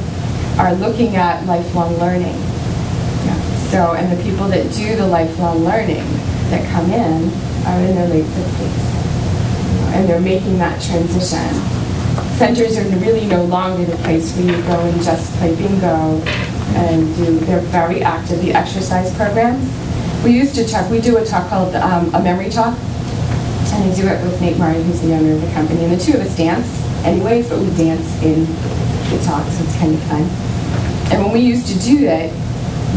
Speaker 10: are looking at lifelong learning. And the people that do the lifelong learning that come in are in their late 60s. And they're making that transition. Centers are really no longer the place where you go and just play bingo and they're very active. The exercise programs. We do a talk called a memory talk. And I do it with Nate Murray, who's the owner of the company. And the two of us dance anyways, but we dance in the talk, so it's kind of fun. And when we used to do that,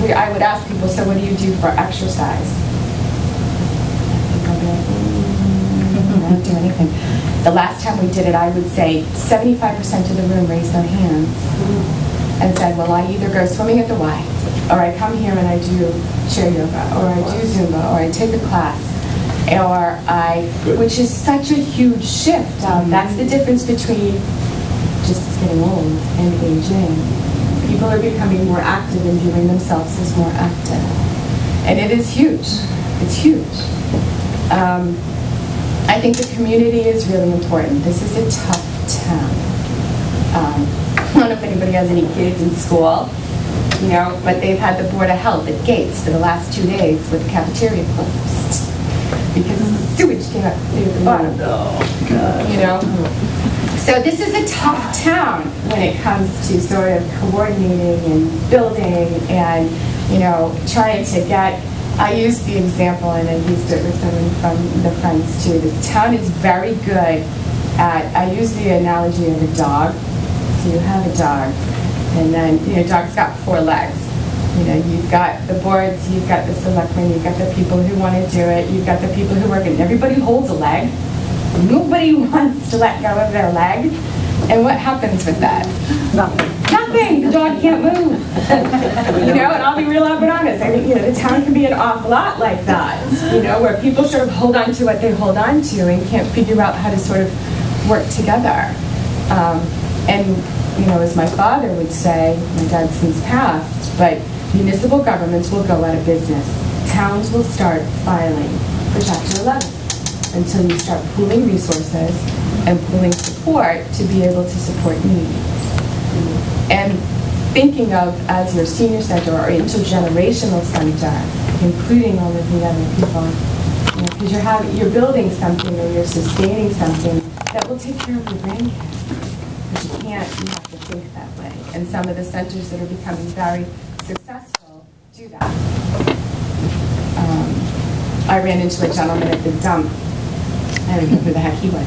Speaker 10: I would ask people, so what do you do for exercise? I don't do anything. The last time we did it, I would say 75% of the room raised their hands and said, well, I either go swimming at the Y, or I come here and I do chair yoga, or I do Zumba, or I take a class, which is such a huge shift. That's the difference between just getting old and aging. People are becoming more active and viewing themselves as more active. And it is huge. It's huge. I think the community is really important. This is a tough town. I don't know if anybody has any kids in school, but they've had the Board of Health at Gates for the last 2 days with the cafeteria closed because sewage came up through the bottom. So this is a tough town when it comes to sort of coordinating and building and, trying to get, I used the example and I used it with someone from the Friends too. The town is very good at, I use the analogy of a dog. So you have a dog and then, dog's got 4 legs. You know, you've got the boards, you've got the selectmen, you've got the people who want to do it, you've got the people who work, and everybody holds a leg. Nobody wants to let go of their leg. And what happens with that?
Speaker 5: Nothing.
Speaker 10: Nothing. The dog can't move. You know, and I'll be real open and honest. I mean, you know, the town can be an awful lot like that. You know, where people sort of hold on to what they hold on to and can't figure out how to sort of work together. And, you know, as my father would say, my dad's since passed, but municipal governments will go out of business. Towns will start filing for Chapter 11 until you start pooling resources and pooling support to be able to support needs. And thinking of as your senior center or intergenerational center, including all of the other people, because you're building something or you're sustaining something that will take care of your grandkids. But you have to think that way. And some of the centers that are becoming very successful do that. I ran into a gentleman at the dump. I don't know who the heck he was.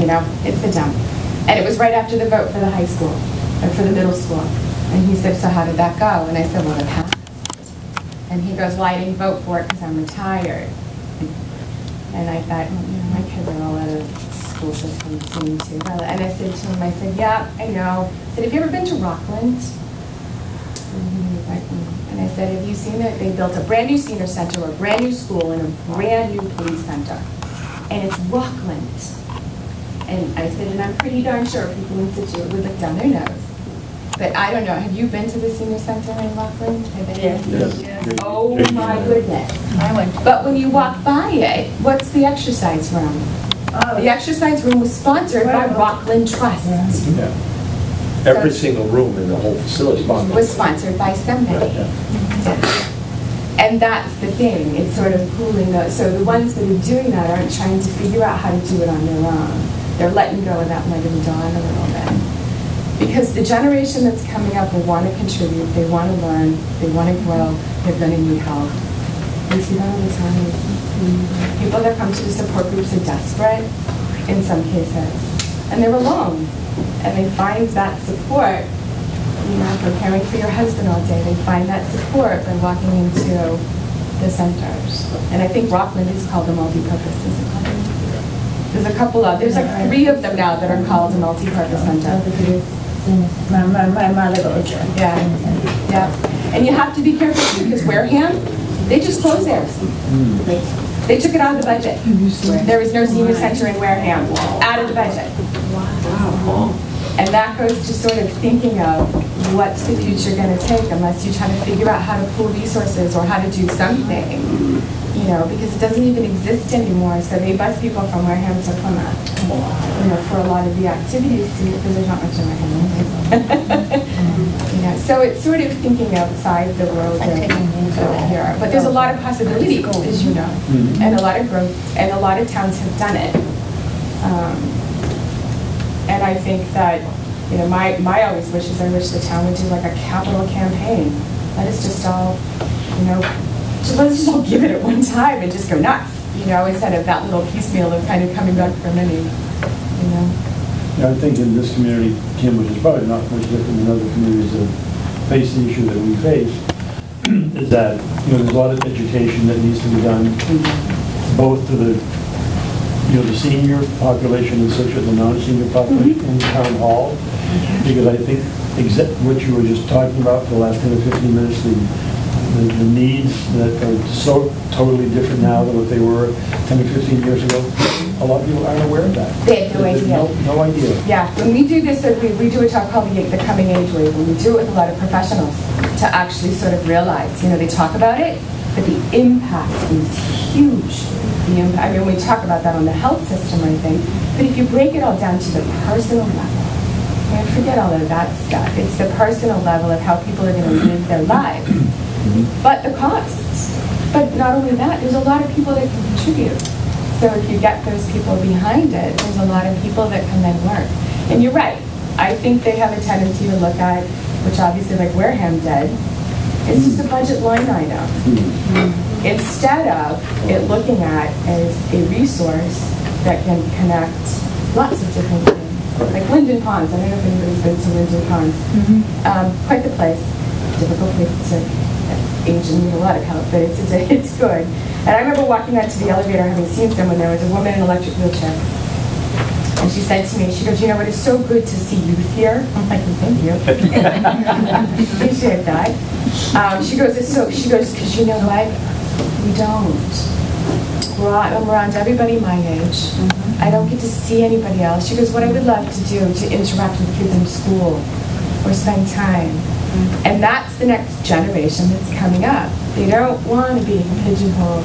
Speaker 10: You know, it's the dump. And it was right after the vote for the high school, or for the middle school. And he said, so how did that go? And I said, well, it passed. And he goes, well, I didn't vote for it because I'm retired. And I thought, well, you know, my kids are all out of school system soon too. And I said to him, I said, yeah, I know. I said, have you ever been to Rockland? And he was like, and I said, have you seen it? They built a brand new senior center, a brand new school, and a brand new police center. And it's Rockland. And I said, and I'm pretty darn sure people in Scituate would look down their nose. But I don't know, have you been to the senior center in Rockland?
Speaker 1: Yes.
Speaker 10: Oh my goodness.
Speaker 4: I went.
Speaker 10: But when you walk by it, what's the exercise room? The exercise room was sponsored by Rockland Trust.
Speaker 6: Yeah. Every single room in the whole facility
Speaker 10: Was sponsored by somebody. And that's the thing, it's sort of pooling those. So the ones that are doing that aren't trying to figure out how to do it on their own. They're letting go of that leg of the dog a little bit. Because the generation that's coming up will want to contribute, they want to learn, they want to grow, they're going to need help. We see that all the time. People that come to the support groups are desperate in some cases. And they're alone. And they find that support, you know, preparing for your husband all day, they find that support by walking into the centers. And I think Rockland is called a multi-purpose, is it called? There's a couple of, there's like 3 of them now that are called a multi-purpose center.
Speaker 4: My mother goes there.
Speaker 10: Yeah. And you have to be careful because Wareham, they just closed theirs. They took it out of the budget. There was no senior center in Wareham, out of the budget. Wow. And that goes to sort of thinking of what's the future going to take unless you try to figure out how to pool resources or how to do something, you know, because it doesn't even exist anymore. So they bus people from Wareham to Plymouth, you know, for a lot of the activities because there's not much in Wareham. You know, so it's sort of thinking outside the world of here. But there's a lot of possibility, as you know, and a lot of growth, and a lot of towns have done it. And I think that, you know, my always wish is I wish the town would do like a capital campaign. Let us just all, you know, let's just all give it at one time and just go nuts, you know, instead of that little piecemeal of kind of coming back for many, you know.
Speaker 1: Yeah, I think in this community, Cambridge is probably not much different than other communities that face the issue that we face, is that, you know, there's a lot of education that needs to be done, both to the, you know, the senior population and such as the non-senior population in town hall, because I think what you were just talking about for the last 10 or 15 minutes, the needs that are so totally different now than what they were 10 or 15 years ago, a lot of people aren't aware of that.
Speaker 10: They have no idea.
Speaker 1: No idea.
Speaker 10: Yeah, when we do this, we do a talk called the Coming Age Wave, and we do it with a lot of professionals to actually sort of realize, you know, they talk about it, but the impact is huge. I mean, we talk about that on the health system, I think, but if you break it all down to the personal level, I mean, forget all of that stuff. It's the personal level of how people are going to live their lives. But the costs. But not only that, there's a lot of people that can contribute. So if you get those people behind it, there's a lot of people that can then work. And you're right. I think they have a tendency to look at, which obviously like Wareham did, it's just a budget line item. Instead of it looking at as a resource that can connect lots of different things. Like Linden Ponds, I don't know if anybody's been to Linden Ponds. Quite the place. difficult place to age and need a lot of help, but it's good. And I remember walking out to the elevator having seen someone, there was a woman in an electric wheelchair. And she said to me, she goes, you know what, it's so good to see youth here. I'm like, thank you. Appreciate that. She goes, because you know what? We don't. I'm around everybody my age. I don't get to see anybody else. She goes, what I would love to do to interact with kids in school or spend time. And that's the next generation that's coming up. They don't want to be pigeonholed.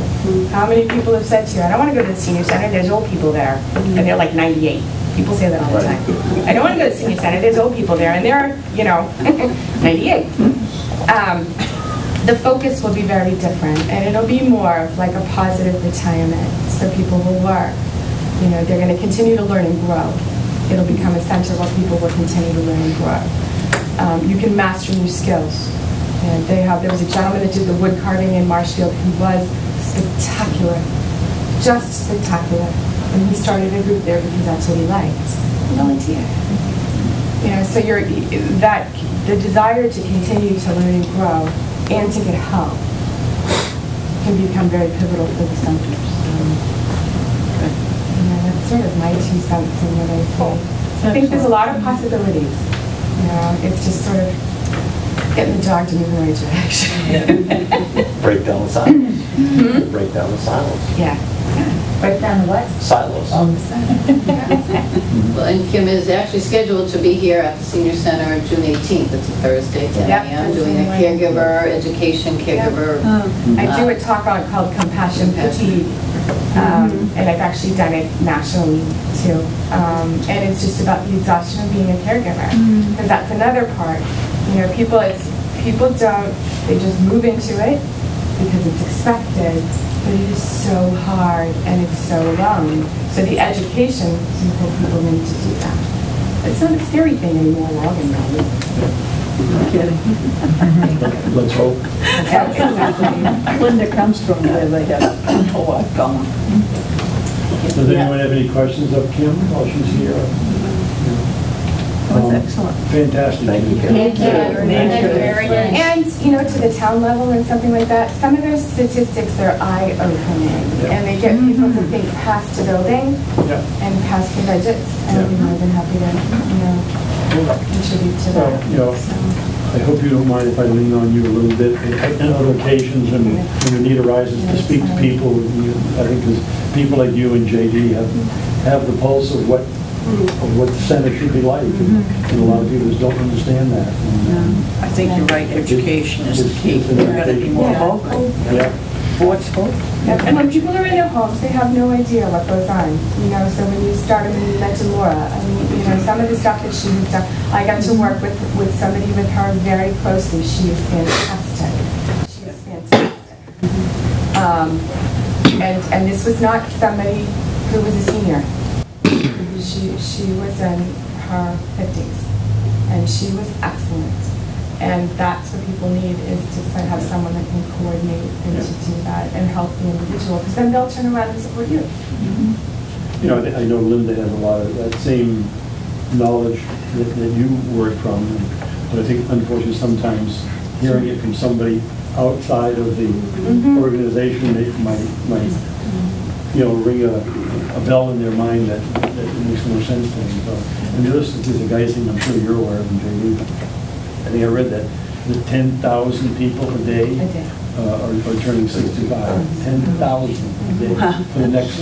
Speaker 10: How many people have said to you, I don't want to go to the senior center, there's old people there, and they're like 98. People say that all the time. I don't want to go to the senior center, there's old people there, and they're, 98. The focus will be very different, and it'll be more of like a positive retirement, so people will work. They're going to continue to learn and grow. It'll become a center where people will continue to learn and grow. You can master new skills. And there was a gentleman that did the wood carving in Marshfield who was spectacular, just spectacular. And he started a group there because that's what he liked. Volunteer. So the desire to continue to learn and grow and to get help can become very pivotal for the centers. That's sort of my 2 cents in what I say. I think there's a lot of possibilities. It's just sort of getting the dog to move in the right direction.
Speaker 6: Break down the silos. Break down the silos.
Speaker 10: Yeah.
Speaker 4: Break down the what?
Speaker 6: Silos.
Speaker 3: Well, and Kim is actually scheduled to be here at the Senior Center June 18th. It's a Thursday, 10 a.m. doing a caregiver, education caregiver.
Speaker 10: I do a talk called Compassion Fatigue. And I've actually done it nationally too. And it's just about the exhaustion of being a caregiver. Because that's another part. People don't, they just move into it because it's expected, but it is so hard and it's so long. So the education, people need to do that. It's not a scary thing anymore, long and long.
Speaker 5: I'm kidding.
Speaker 1: Let's hope.
Speaker 5: Linda comes from there, they have a lot going.
Speaker 1: Does anyone have any questions of Kim while she's here?
Speaker 5: That's excellent.
Speaker 1: Fantastic.
Speaker 6: Thank you, Kim.
Speaker 4: Thank you. Very nice.
Speaker 10: And, to the town level and something like that, some of those statistics are eye-opening. And they get people to think past the building and past the budgets. And I'd be more than happy to, contribute to that.
Speaker 1: I hope you don't mind if I lean on you a little bit on other occasions when the need arises to speak to people. I think because people like you and JD have the pulse of what the center should be like, and a lot of people just don't understand that.
Speaker 5: I think you're right, education is the key. We've got to be more vocal. Forceful.
Speaker 10: And when people are in their homes, they have no idea what goes on. So when you start, you mentioned Laura, some of the stuff that she has done, I got to work with somebody with her very closely. She is fantastic. She is fantastic. And this was not somebody who was a senior. She was in her 50s, and she was excellent. And that's what people need, is to have someone that can coordinate and to do that and help the individual, because then they'll turn around and support you.
Speaker 1: I know Linda has a lot of that same knowledge that you work from, but I think unfortunately sometimes hearing it from somebody outside of the organization, it might ring a bell in their mind that makes more sense to them. So, and the other statistic, guys, thing I'm sure you're aware of, and JD, I think I read that 10,000 people a day are turning 65. 10,000 a day for the next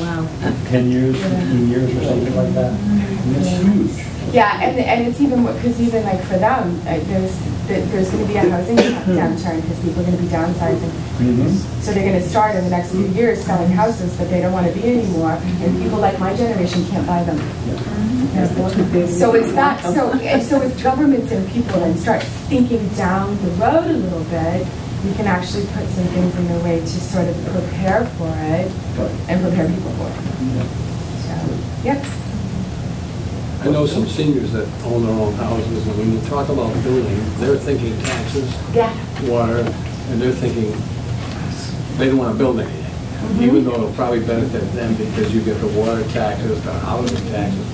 Speaker 1: 10 years, 15 years, or something like that. And that's huge.
Speaker 10: Yeah, and it's even, because even like for them, there's going to be a housing downturn because people are going to be downsizing. So they're going to start in the next few years selling houses that they don't want to be anymore, and people like my generation can't buy them. So it's not, so if governments and people then start thinking down the road a little bit, you can actually put some things in their way to sort of prepare for it and prepare people for it. So, yep.
Speaker 11: I know some seniors that own their own houses, and when you talk about building, they're thinking taxes, water, and they're thinking they don't want to build anything, even though it'll probably benefit them because you get the water taxes, the housing taxes,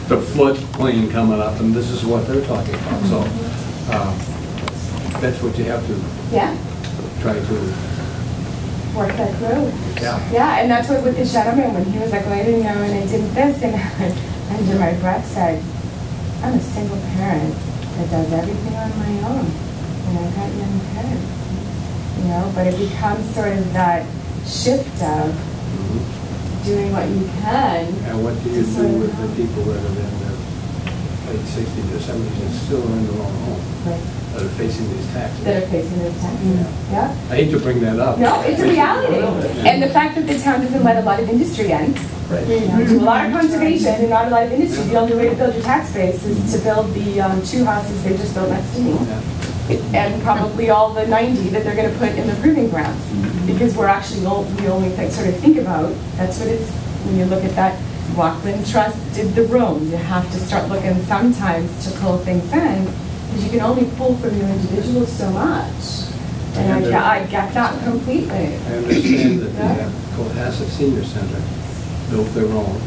Speaker 11: the floodplain coming up, and this is what they're talking about. So that's what you have to
Speaker 10: Yeah,
Speaker 11: try to,
Speaker 10: work that through.
Speaker 11: yeah.
Speaker 10: Yeah, and that's what with the gentleman, when he was like, well, I didn't know, and I did this, and under my breath said, I'm a single parent that does everything on my own, and I've got young kids. You know, but it becomes sort of that shift of doing what you can.
Speaker 11: And what do you do with the people that are in their late 60s or 70s and still are in their own home,
Speaker 10: Right.
Speaker 11: that are facing these taxes?
Speaker 10: That are facing those taxes. Yeah.
Speaker 11: I hate to bring that up.
Speaker 10: No, it's a reality. And the fact that the town doesn't let a lot of industry in, you know, do a lot of conservation and not a lot of industry, the only way to build your tax base is to build the 2 houses they just built next to me. And probably all the 90 that they're going to put in the proving grounds. Because we're actually, we only sort of think about, that's what it's, when you look at that, Rockland Trust did the room. You have to start looking sometimes to pull things in, because you can only pull from your individuals so much. And I get that completely.
Speaker 11: I understand that the Cohasset Senior Center built their own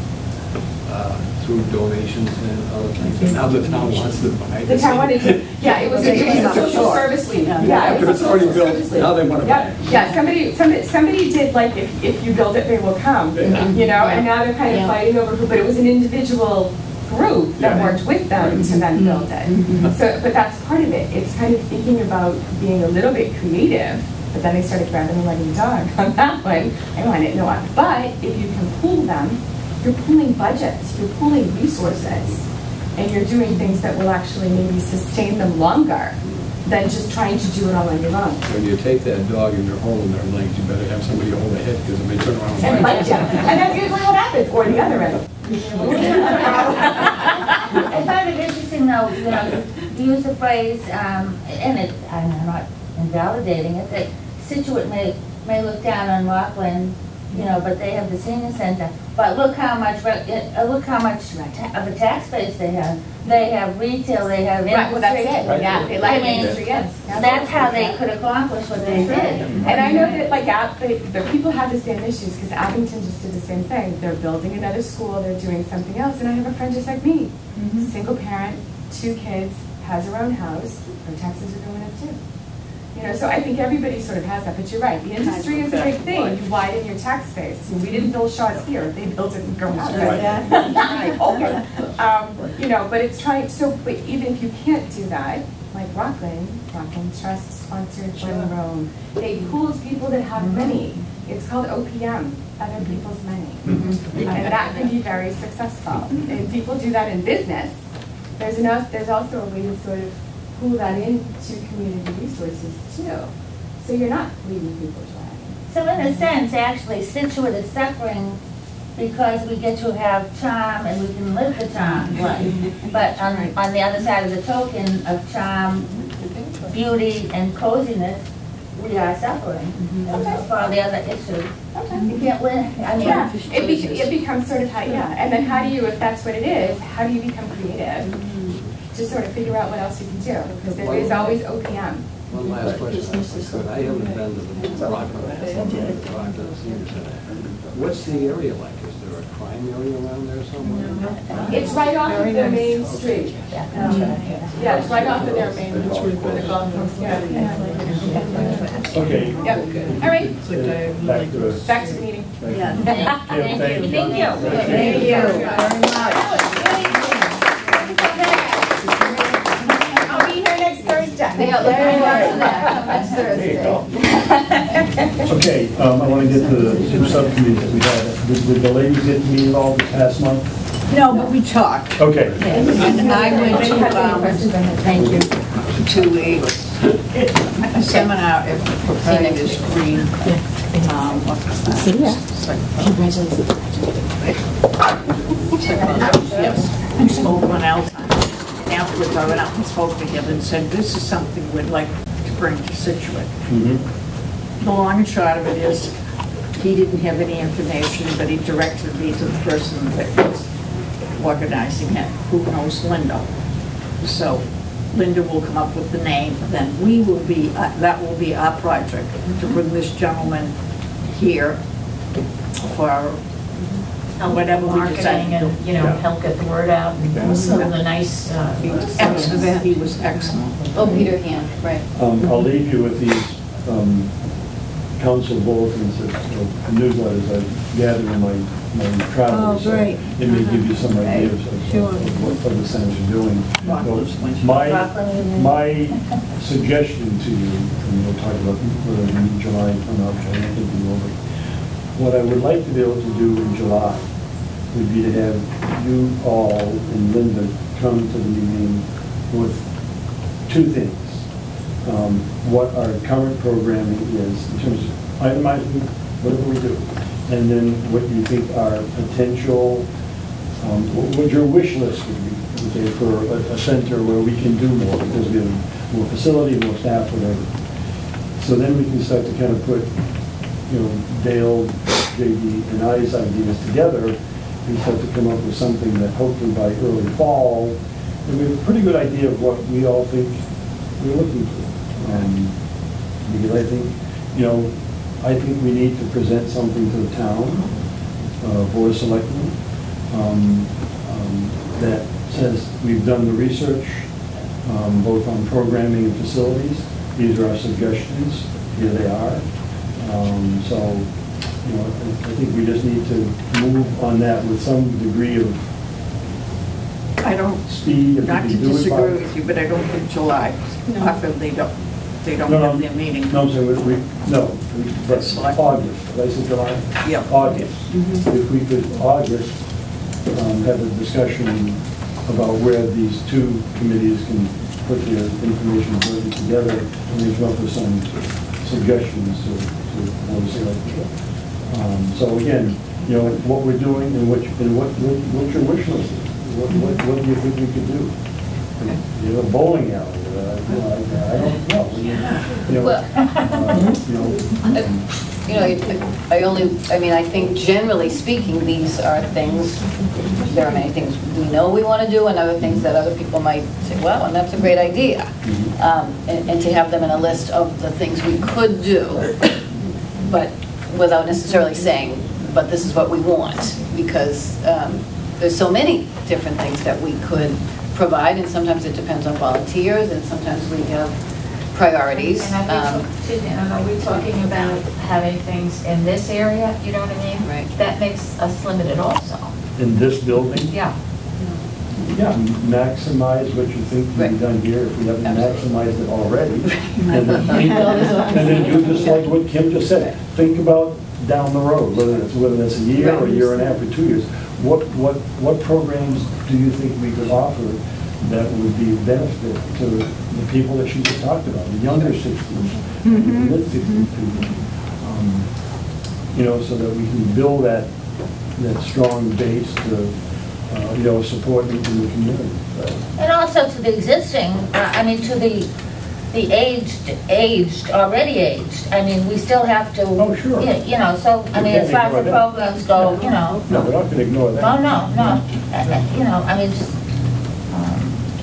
Speaker 11: through donations and other things. And now the town wants to buy
Speaker 10: The town wanted to, yeah, it was a social service league. Yeah,
Speaker 11: After it's already built, now they want to buy it.
Speaker 10: Yeah, somebody did like, if you build it, they will come, you know, and now they're kind of fighting over who, but it was an individual group that worked with them to then build it. So, but that's part of it. It's kind of thinking about being a little bit creative, but then they started grabbing the letting dog on that one. I want it, no one. But if you can pool them, you're pooling budgets, you're pooling resources, and you're doing things that will actually maybe sustain them longer than just trying to do it all on your own.
Speaker 11: When you take that dog and they're holding their legs, you better have somebody hold their head, because it may turn around
Speaker 10: And
Speaker 11: and
Speaker 10: bite
Speaker 11: bite
Speaker 10: you. And that's usually what happens, or the other end.
Speaker 4: I find it interesting though, you know, you use the phrase, and it, I'm not invalidating it, that Scituate may look down on Rockland, you know, but they have the senior center. But look how much of a tax base they have. They have retail, they have industry.
Speaker 10: Right, well, that's it.
Speaker 4: Right.
Speaker 10: Yeah, they let industry in.
Speaker 4: That's how they could accomplish what they did.
Speaker 10: And I know that like the people have the same issues, because Abington just did the same thing. They're building another school, they're doing something else, and I have a friend just like me, single parent, 2 kids, has her own house, her taxes are going up too. You know, so I think everybody sort of has that, but you're right, the industry is a big thing. You widen your tax base. We didn't build Shaw's here, they built it in Cohasset. You know, but it's trying, so, but even if you can't do that, like Rockland Trust sponsored one room. They pools people that have money. It's called OPM, other people's money. And that can be very successful. And people do that in business. There's also a way to sort of pool that into community resources too. So you're not leaving people dry.
Speaker 4: So in a sense, actually, Scituate is suffering because we get to have charm and we can live the charm. But on the other side of the token of charm, beauty, and coziness, we are suffering for all the other issues. You can't win. I mean,
Speaker 10: Yeah, it becomes sort of how, and then how do you, if that's what it is, how do you become creative? Just sort of figure out what else you can do, because there is always OPM.
Speaker 11: One last question, if I could. I haven't been to the Rockland Senior Center. What's the area like? Is there a crime area around there somewhere?
Speaker 10: It's right off of their main street. Yeah, it's right off of their main street. The golf course,
Speaker 1: Okay.
Speaker 10: Yep, all right,
Speaker 1: Back to us.
Speaker 10: back to the meeting.
Speaker 1: Yeah.
Speaker 4: Thank you.
Speaker 10: Thank you.
Speaker 4: Thank you very much.
Speaker 10: I'll be here next Thursday.
Speaker 4: Next Thursday.
Speaker 1: Okay, I want to get to the 2 subcommittees that we had. Did the ladies get to meet at all this past month?
Speaker 5: No, but we talked.
Speaker 1: Okay.
Speaker 5: And I went
Speaker 10: Thank you.
Speaker 5: to a seminar at Proprietor's Green. Yes, we spoke one out. Afterwards, I went out and spoke to him and said, this is something we'd like to bring to Scituate. The long and short of it is, he didn't have any information, but he directed me to the person that was organizing it, who knows Linda. So Linda will come up with the name, then we will be, that will be our project, to bring this gentleman here for
Speaker 2: help
Speaker 5: Whatever
Speaker 2: with
Speaker 5: we decide
Speaker 2: marketing
Speaker 5: to
Speaker 2: and,
Speaker 5: do.
Speaker 2: help get the word out and build a nice,
Speaker 5: He was excellent. He was excellent.
Speaker 3: Oh, Peter Hand, right.
Speaker 1: I'll leave you with these council bulletins, newsletters I gather in my travels.
Speaker 5: Oh, great.
Speaker 1: It may give you some ideas of what the centers are doing. My suggestion to you, and we'll talk about whether in July or not, I don't think we will, but what I would like to be able to do in July would be to have you all and Linda come to the meeting with two things. What our current programming is in terms of itemizing whatever we do, and then what you think our potential, what your wish list would be, okay, for a center where we can do more because we have more facility, more staff, whatever. So then we can start to kind of put, Dale, JD, and I's ideas together and start to come up with something that hopefully by early fall, and we have a pretty good idea of what we all think we're looking for. Because I think we need to present something to the town, Board of Selectmen, that says we've done the research, both on programming and facilities. These are our suggestions. Here they are. I think we just need to move on that with some degree of speed.
Speaker 5: Not to disagree with you, but I don't think July. Often they don't have their meeting.
Speaker 1: No, I'm saying that's August. Did I say July?
Speaker 5: Yeah.
Speaker 1: August. If we could, August, have a discussion about where these two committees can put their information together and we come up with some suggestions to what we say like so again, what we're doing and what's your wish list? What do you think we could do? A bowling alley. I don't know.
Speaker 3: I think generally speaking, these are things, there are many things we know we want to do and other things that other people might say, well, and that's a great idea. And to have them in a list of the things we could do, but without necessarily saying, but this is what we want, because there's so many different things that we could provide, and sometimes it depends on volunteers, and sometimes we have priorities.
Speaker 2: And are we talking about having things in this area, you know what I mean?
Speaker 3: Right.
Speaker 2: That makes us limited also.
Speaker 1: In this building?
Speaker 2: Yeah.
Speaker 1: Yeah, maximize what you think can be done here if we haven't maximized it already. And then do just like what Kim just said. Think about down the road, whether that's a year or a year and a half or 2 years. What programs do you think we could offer that would be a benefit to the people that she just talked about, the younger 60s, the mid-60s people, so that we can build that strong base to, support in the community.
Speaker 4: And also to the existing, to the already aged. We still have to.
Speaker 1: Oh, sure.
Speaker 4: As far as the programs go,
Speaker 1: No, we're not going to ignore that.
Speaker 4: No.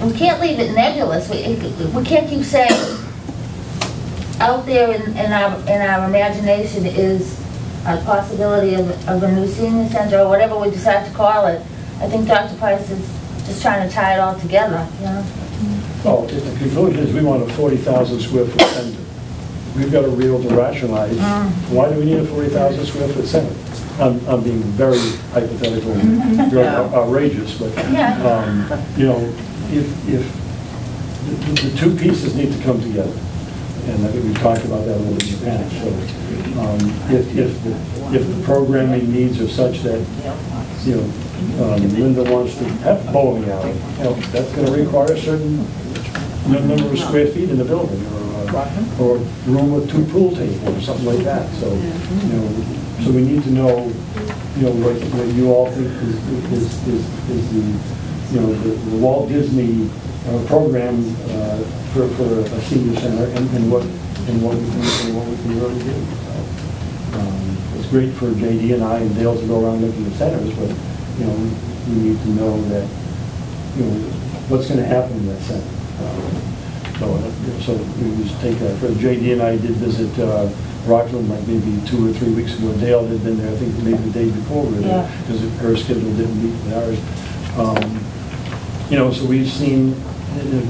Speaker 4: We can't leave it nebulous. We can't keep saying out there in our imagination is a possibility of a new senior center or whatever we decide to call it. I think Dr. Price is just trying to tie it all together,
Speaker 1: Well, the conclusion is we want a 40,000 square foot center. We've got to be able to rationalize, why do we need a 40,000 square foot center? I'm being very hypothetical and very outrageous, but, if the two pieces need to come together, and I think we've talked about that a little bit in the past, so if the programming needs are such that, Linda wants to have a bowling alley, that's going to require a certain number of square feet in the building, or room with 2 pool tables, or something like that. So, so we need to know, what you all think is the Walt Disney program for a senior center, and what we can really do. It's great for JD and I and Dale to go around looking at centers, but we need to know that what's going to happen in that center. So we just take that. JD and I did visit Rockland, like maybe 2 or 3 weeks ago. Dale had been there, I think maybe the day before we were there, because her schedule didn't meet with ours. You know, so we've seen,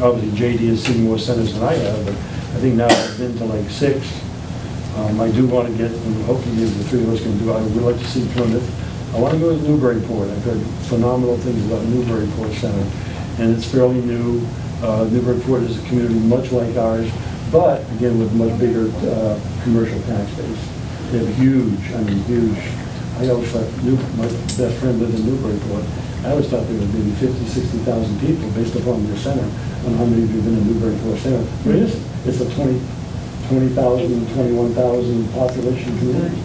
Speaker 1: obviously JD has seen more centers than I have, but I think now I've been to like 6. I do want to get, and hopefully the 3 of us can do, I would like to see Plymouth. I want to go to Newburyport. I've heard phenomenal things about Newburyport Center, and it's fairly new. Newburyport is a community much like ours, but again with much bigger commercial tax base. They have huge, I mean huge. I always thought my best friend lived in Newburyport. I always thought there would be 50, 60,000 people based upon their center, on how many of you have been in Newburyport Center. But it's a 20,000, 21,000 population community.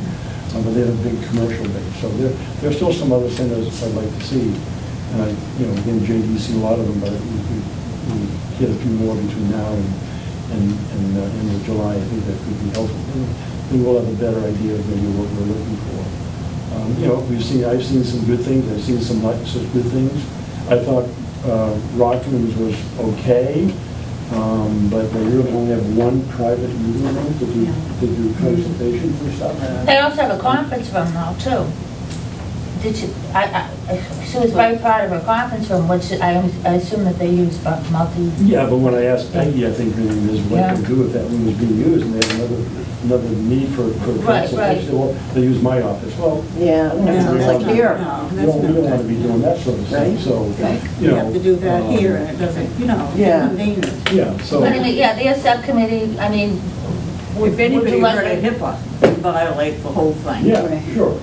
Speaker 1: But they have a big commercial base. So there's still some other centers I'd like to see. And you know, again, JD see a lot of them, but we hit a few more between now and end of July. I think that could be helpful. And we'll have a better idea of maybe what we're looking for. You know, I've seen some good things. I've seen some not such good things. I thought Rockland's was okay, but they really only have one private meeting room to do consultations and stuff.
Speaker 4: They also have a conference room now, too. Did she, she was very proud of her conference room, which I assume that they use for
Speaker 1: Yeah, but when I asked Peggy, I think her name is, what to do if that room was being used, and they had another need for consultation, well, they use my office. Well,
Speaker 7: Yeah, it's like here.
Speaker 1: we don't want to be doing that sort of thing, so, you know.
Speaker 5: You have to do that here, and it doesn't, you know,
Speaker 7: Yeah.
Speaker 5: inconvenient.
Speaker 1: Yeah, so.
Speaker 4: But I mean, yeah, their subcommittee, I mean,
Speaker 5: If anybody
Speaker 4: you like
Speaker 5: heard of HIPAA, they violate the whole thing.
Speaker 1: Yeah, sure.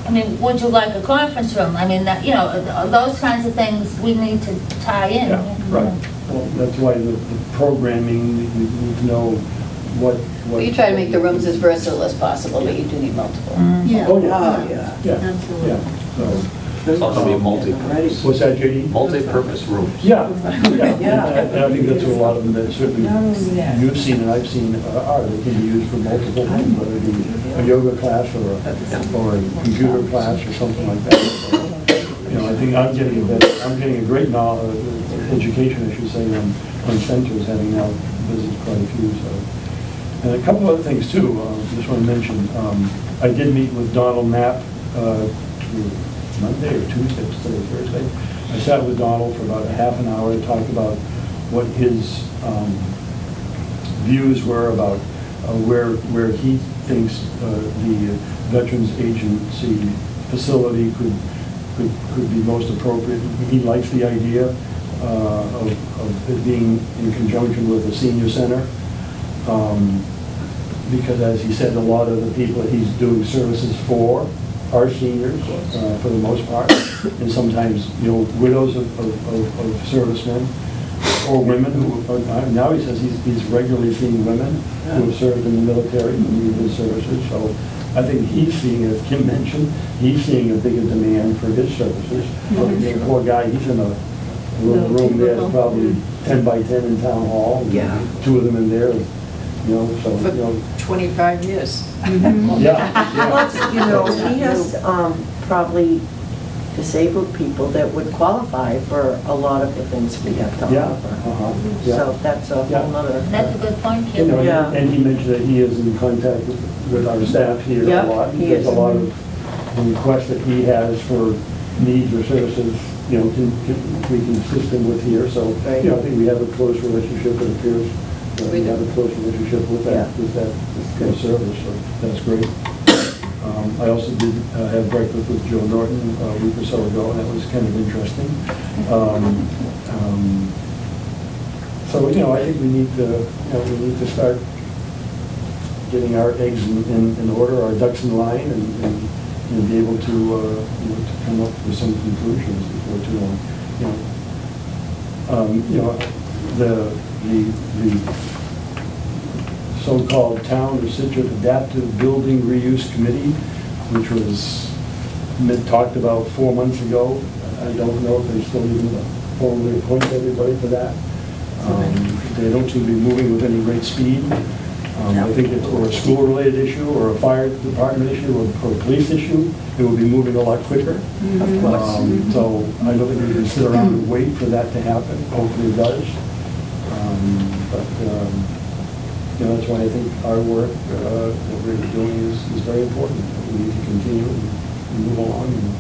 Speaker 4: I mean, would you like a conference room? I mean, that, you know, those kinds of things we need to tie in.
Speaker 1: Yeah, right. Well, that's why the programming, we need to know what.
Speaker 3: Well, you try to make the rooms as versatile as possible, but you do need multiple.
Speaker 5: Yeah.
Speaker 1: Oh, yeah.
Speaker 5: Yeah, absolutely.
Speaker 1: Yeah, so.
Speaker 6: It's also be a multi-purpose.
Speaker 1: What's that, JD?
Speaker 6: Multi-purpose rooms.
Speaker 1: Yeah. And I think that's what a lot of them that certainly you've seen and I've seen are. They can be used for multiple things, whether it be a yoga class or a computer class or something like that. So, you know, I think I'm getting a great knowledge, education, I should say, on centers, having now visited quite a few. So, and a couple other things too. Just want to mention. I did meet with Donald Knapp. Monday or Tuesday, today, Thursday. I sat with Donald for about a half an hour to talk about what his views were about where he thinks the Veterans Agency facility could be most appropriate. He likes the idea of it being in conjunction with a senior center. Because as he said, a lot of the people that he's doing services for are seniors, for the most part, and sometimes, you know, widows of servicemen or women who are, now he says he's regularly seeing women who have served in the military and need his services. So I think he's seeing, as Kim mentioned, he's seeing a bigger demand for his services. But again, the poor guy, he's in a little room there, probably 10 by 10 in Town Hall.
Speaker 7: Yeah.
Speaker 1: 2 of them in there, you know, so,
Speaker 7: For
Speaker 1: you know.
Speaker 7: 25 years.
Speaker 1: Yeah.
Speaker 7: Plus, you know, he has probably disabled people that would qualify for a lot of the things we have to
Speaker 1: Yeah.
Speaker 7: offer.
Speaker 1: Yeah.
Speaker 7: So that's a
Speaker 1: Yeah.
Speaker 7: whole nother.
Speaker 4: That's a good point,
Speaker 1: You
Speaker 4: Kim.
Speaker 1: know,
Speaker 7: Yeah.
Speaker 1: and he mentioned that he is in contact with our staff here
Speaker 7: Yeah,
Speaker 1: a lot.
Speaker 7: he
Speaker 1: There's
Speaker 7: is.
Speaker 1: a lot of requests that he has for needs or services, you know, we can assist him with here. So,
Speaker 7: Right.
Speaker 1: you know, I think we have a close relationship, it appears. We have a close relationship with that kind of service, so that's great. I also did have breakfast with Joe Norton a week or so ago, and that was kind of interesting. So, you know, I think we need to start getting our eggs in order, our ducks in line, and be able to, you know, to come up with some conclusions before too long. You know, the so-called Town of Scituate Adaptive Building Reuse Committee, which was talked about 4 months ago. I don't know if they still even formally appointed everybody for that. They don't seem to be moving with any great speed. I think it's for a school-related issue or a fire department issue or a police issue, it will be moving a lot quicker.
Speaker 7: Of course.
Speaker 1: So I don't think we can sit around and wait for that to happen. Hopefully it does. that's why I think our work, that we're doing is very important. We need to continue and move along and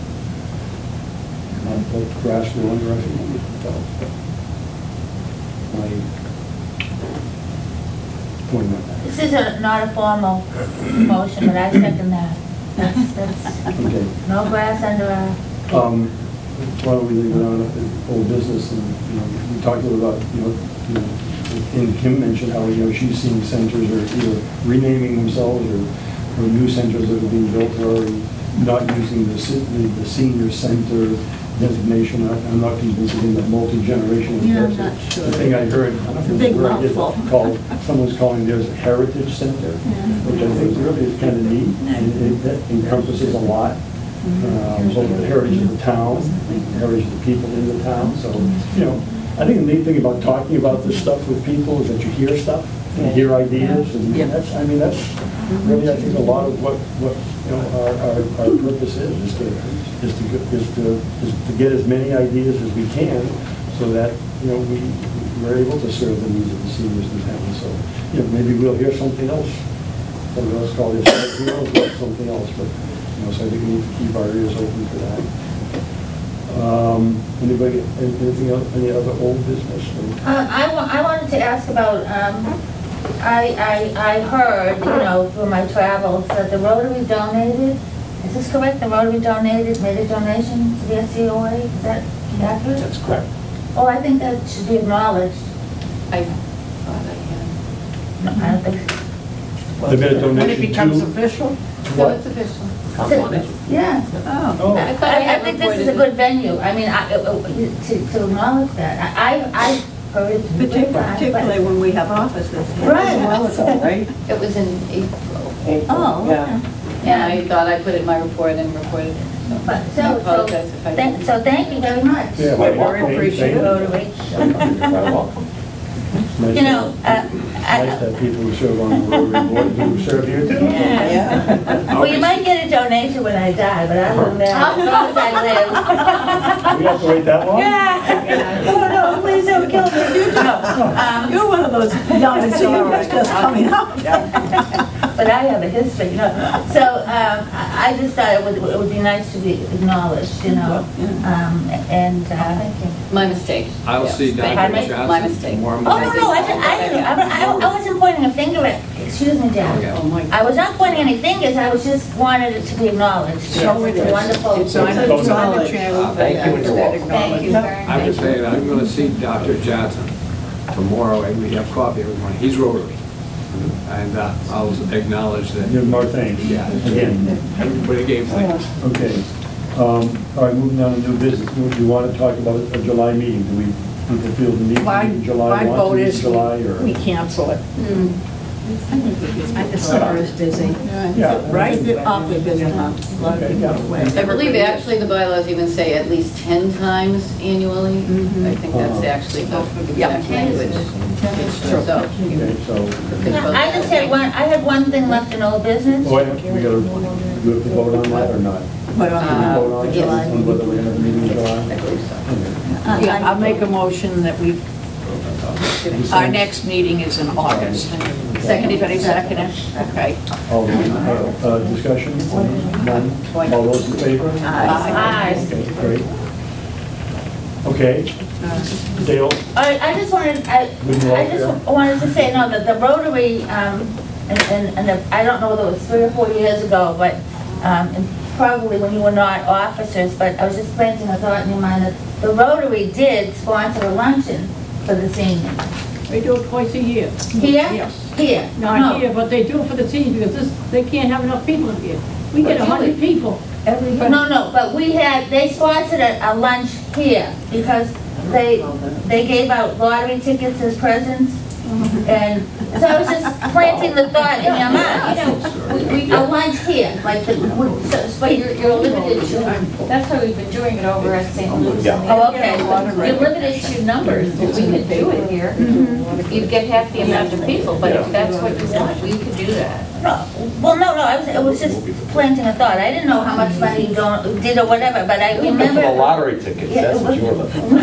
Speaker 1: not let grass grow under our feet. So, my point on that.
Speaker 4: This is not a formal motion, but I second that. That's
Speaker 1: Okay.
Speaker 4: no grass under our...
Speaker 1: Why don't we leave it on old business, and, we talked a little about, and Kim mentioned how, she's seeing centers are either renaming themselves or new centers that are being built are already not using the senior center designation. I'm not convinced in that multi-generational.
Speaker 5: Yeah, I'm not sure.
Speaker 1: The thing I heard, I don't know if it was
Speaker 5: Big
Speaker 1: where I did
Speaker 5: mouthful.
Speaker 1: called, someone's calling theirs a heritage center, which I think really is kind of neat, and it encompasses a lot. So the heritage of the town, the heritage of the people in the town. So, I think the neat thing about talking about this stuff with people is that you hear stuff, you hear ideas, and that's really, I think, a lot of what our purpose is to get as many ideas as we can, so that we're able to serve the needs of the seniors in town. So, maybe we'll hear something else. Some of us call this something else, but. So I think we need to keep our ears open for that. Anybody, anything else, any other old business?
Speaker 4: I wanted to ask about, I heard, through my travels, that the Rotary donated, is this correct? The Rotary made a donation to the SCOA? Is that accurate?
Speaker 6: That's correct.
Speaker 4: Oh, I think that should be acknowledged.
Speaker 3: I thought I had.
Speaker 4: No, I don't think so.
Speaker 1: They made a
Speaker 5: When it
Speaker 1: donation
Speaker 5: becomes
Speaker 1: to,
Speaker 5: official?
Speaker 3: So it's official.
Speaker 4: Yeah.
Speaker 5: Oh.
Speaker 3: I thought I
Speaker 4: I
Speaker 3: had
Speaker 4: think this is a
Speaker 3: reported
Speaker 4: good venue. I mean, to acknowledge that. I heard it. from the grapevine,
Speaker 5: Particularly when we have offices.
Speaker 4: Right.
Speaker 3: it was in April.
Speaker 4: Oh,
Speaker 7: Yeah.
Speaker 3: And I thought I put it in my report and reported it.
Speaker 4: But
Speaker 3: I
Speaker 4: so
Speaker 3: apologize if I didn't.
Speaker 4: thank you very much.
Speaker 1: yeah,
Speaker 5: Very appreciated.
Speaker 4: Rotary.
Speaker 1: Nice
Speaker 4: You know,
Speaker 1: nice to have people who serve on the Rotary Board who serve here too.
Speaker 4: well, you might get a donation when I die, but other than that, as long as I live.
Speaker 1: We have to wait that long?
Speaker 4: Yeah. Oh, no, please don't kill me. No.
Speaker 5: You're one of those young seniors just coming up.
Speaker 4: But I have a history, So I just thought it would be nice to be acknowledged, and thank you.
Speaker 3: My mistake.
Speaker 11: I'll
Speaker 3: Yeah.
Speaker 11: see Dr.
Speaker 4: Pardon me?
Speaker 11: Johnson
Speaker 3: My mistake.
Speaker 11: tomorrow
Speaker 4: Oh,
Speaker 11: morning.
Speaker 4: no, I wasn't pointing a finger at, excuse me, Jack.
Speaker 11: Okay.
Speaker 5: Oh, my
Speaker 4: I was not pointing any fingers, I was just wanted it to be acknowledged.
Speaker 5: So it
Speaker 4: It's
Speaker 5: is.
Speaker 4: wonderful.
Speaker 5: It's on the channel.
Speaker 6: Thank you, and you're welcome.
Speaker 4: Thank you very
Speaker 11: I'm
Speaker 4: much.
Speaker 11: just saying, I'm going to see Dr. Johnson tomorrow, and we have coffee every morning. He's Rotary. And I'll acknowledge that.
Speaker 1: Give more thanks.
Speaker 11: Yeah.
Speaker 1: Again.
Speaker 11: Everybody gave thanks.
Speaker 1: Okay. All right, moving on to new business. Do you want to talk about a July meeting? Do we feel the need to
Speaker 5: My
Speaker 1: meet in July?
Speaker 5: my
Speaker 1: Want to
Speaker 5: vote
Speaker 1: meet in
Speaker 5: is
Speaker 1: July, or?
Speaker 5: we cancel it. The summer is busy.
Speaker 1: Yeah.
Speaker 5: Right? They're awfully busy, huh? A lot of
Speaker 1: Okay,
Speaker 5: people
Speaker 1: yeah.
Speaker 5: away.
Speaker 3: I believe actually the bylaws even say at least 10 times annually. I think that's actually the exact language. So,
Speaker 1: Okay, so,
Speaker 4: I just had one thing left in old business.
Speaker 1: oh, wait, we got to, do we have to vote on that or not?
Speaker 5: But
Speaker 1: Can we vote on
Speaker 3: for
Speaker 1: it?
Speaker 3: July.
Speaker 1: On whether we're going to have a meeting in July?
Speaker 3: I believe so.
Speaker 1: Okay.
Speaker 5: I'll make a motion that we, our next meeting is in August. Anybody second it? Okay.
Speaker 1: All discussion? None? All those in favor?
Speaker 4: Aye.
Speaker 1: Okay, great. Okay. Dale?
Speaker 4: I just wanted, I just wanted to say, no, that the Rotary, I don't know whether it was 3 or 4 years ago, but, and probably when you were not officers, but I was just planting a thought in your mind that the Rotary did sponsor a luncheon for the seniors.
Speaker 8: They do it twice a year.
Speaker 4: Here?
Speaker 8: Yes.
Speaker 4: Here?
Speaker 8: Not here, but they do it for the seniors because they can't have enough people here. We get 100 people every year.
Speaker 4: No, but they sponsored a lunch here because they gave out lottery tickets as presents. And so I was just planting the thought in your mind, a lunch here, like but you're limited to.
Speaker 2: That's how we've been doing it over at St. Louis.
Speaker 4: Oh, okay.
Speaker 2: You're limited to numbers, but we could do it here. You'd get half the amount of people, but if that's what you want, we could do that.
Speaker 4: I was just planting a thought. I didn't know how much money you did or whatever, but I
Speaker 6: For the
Speaker 4: remember.
Speaker 6: lottery tickets, that's what you're looking for.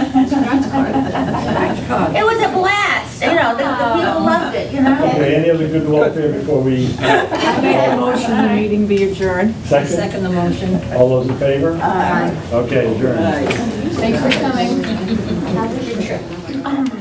Speaker 4: It was a blast, the people loved it, you know?
Speaker 1: Okay, any other good welfare before we,
Speaker 8: I make a motion the meeting be adjourned.
Speaker 1: Second.
Speaker 8: Second the motion.
Speaker 1: all those in favor?
Speaker 4: Aye.
Speaker 1: Okay, adjourned.
Speaker 3: Thanks for coming.
Speaker 2: How was your trip?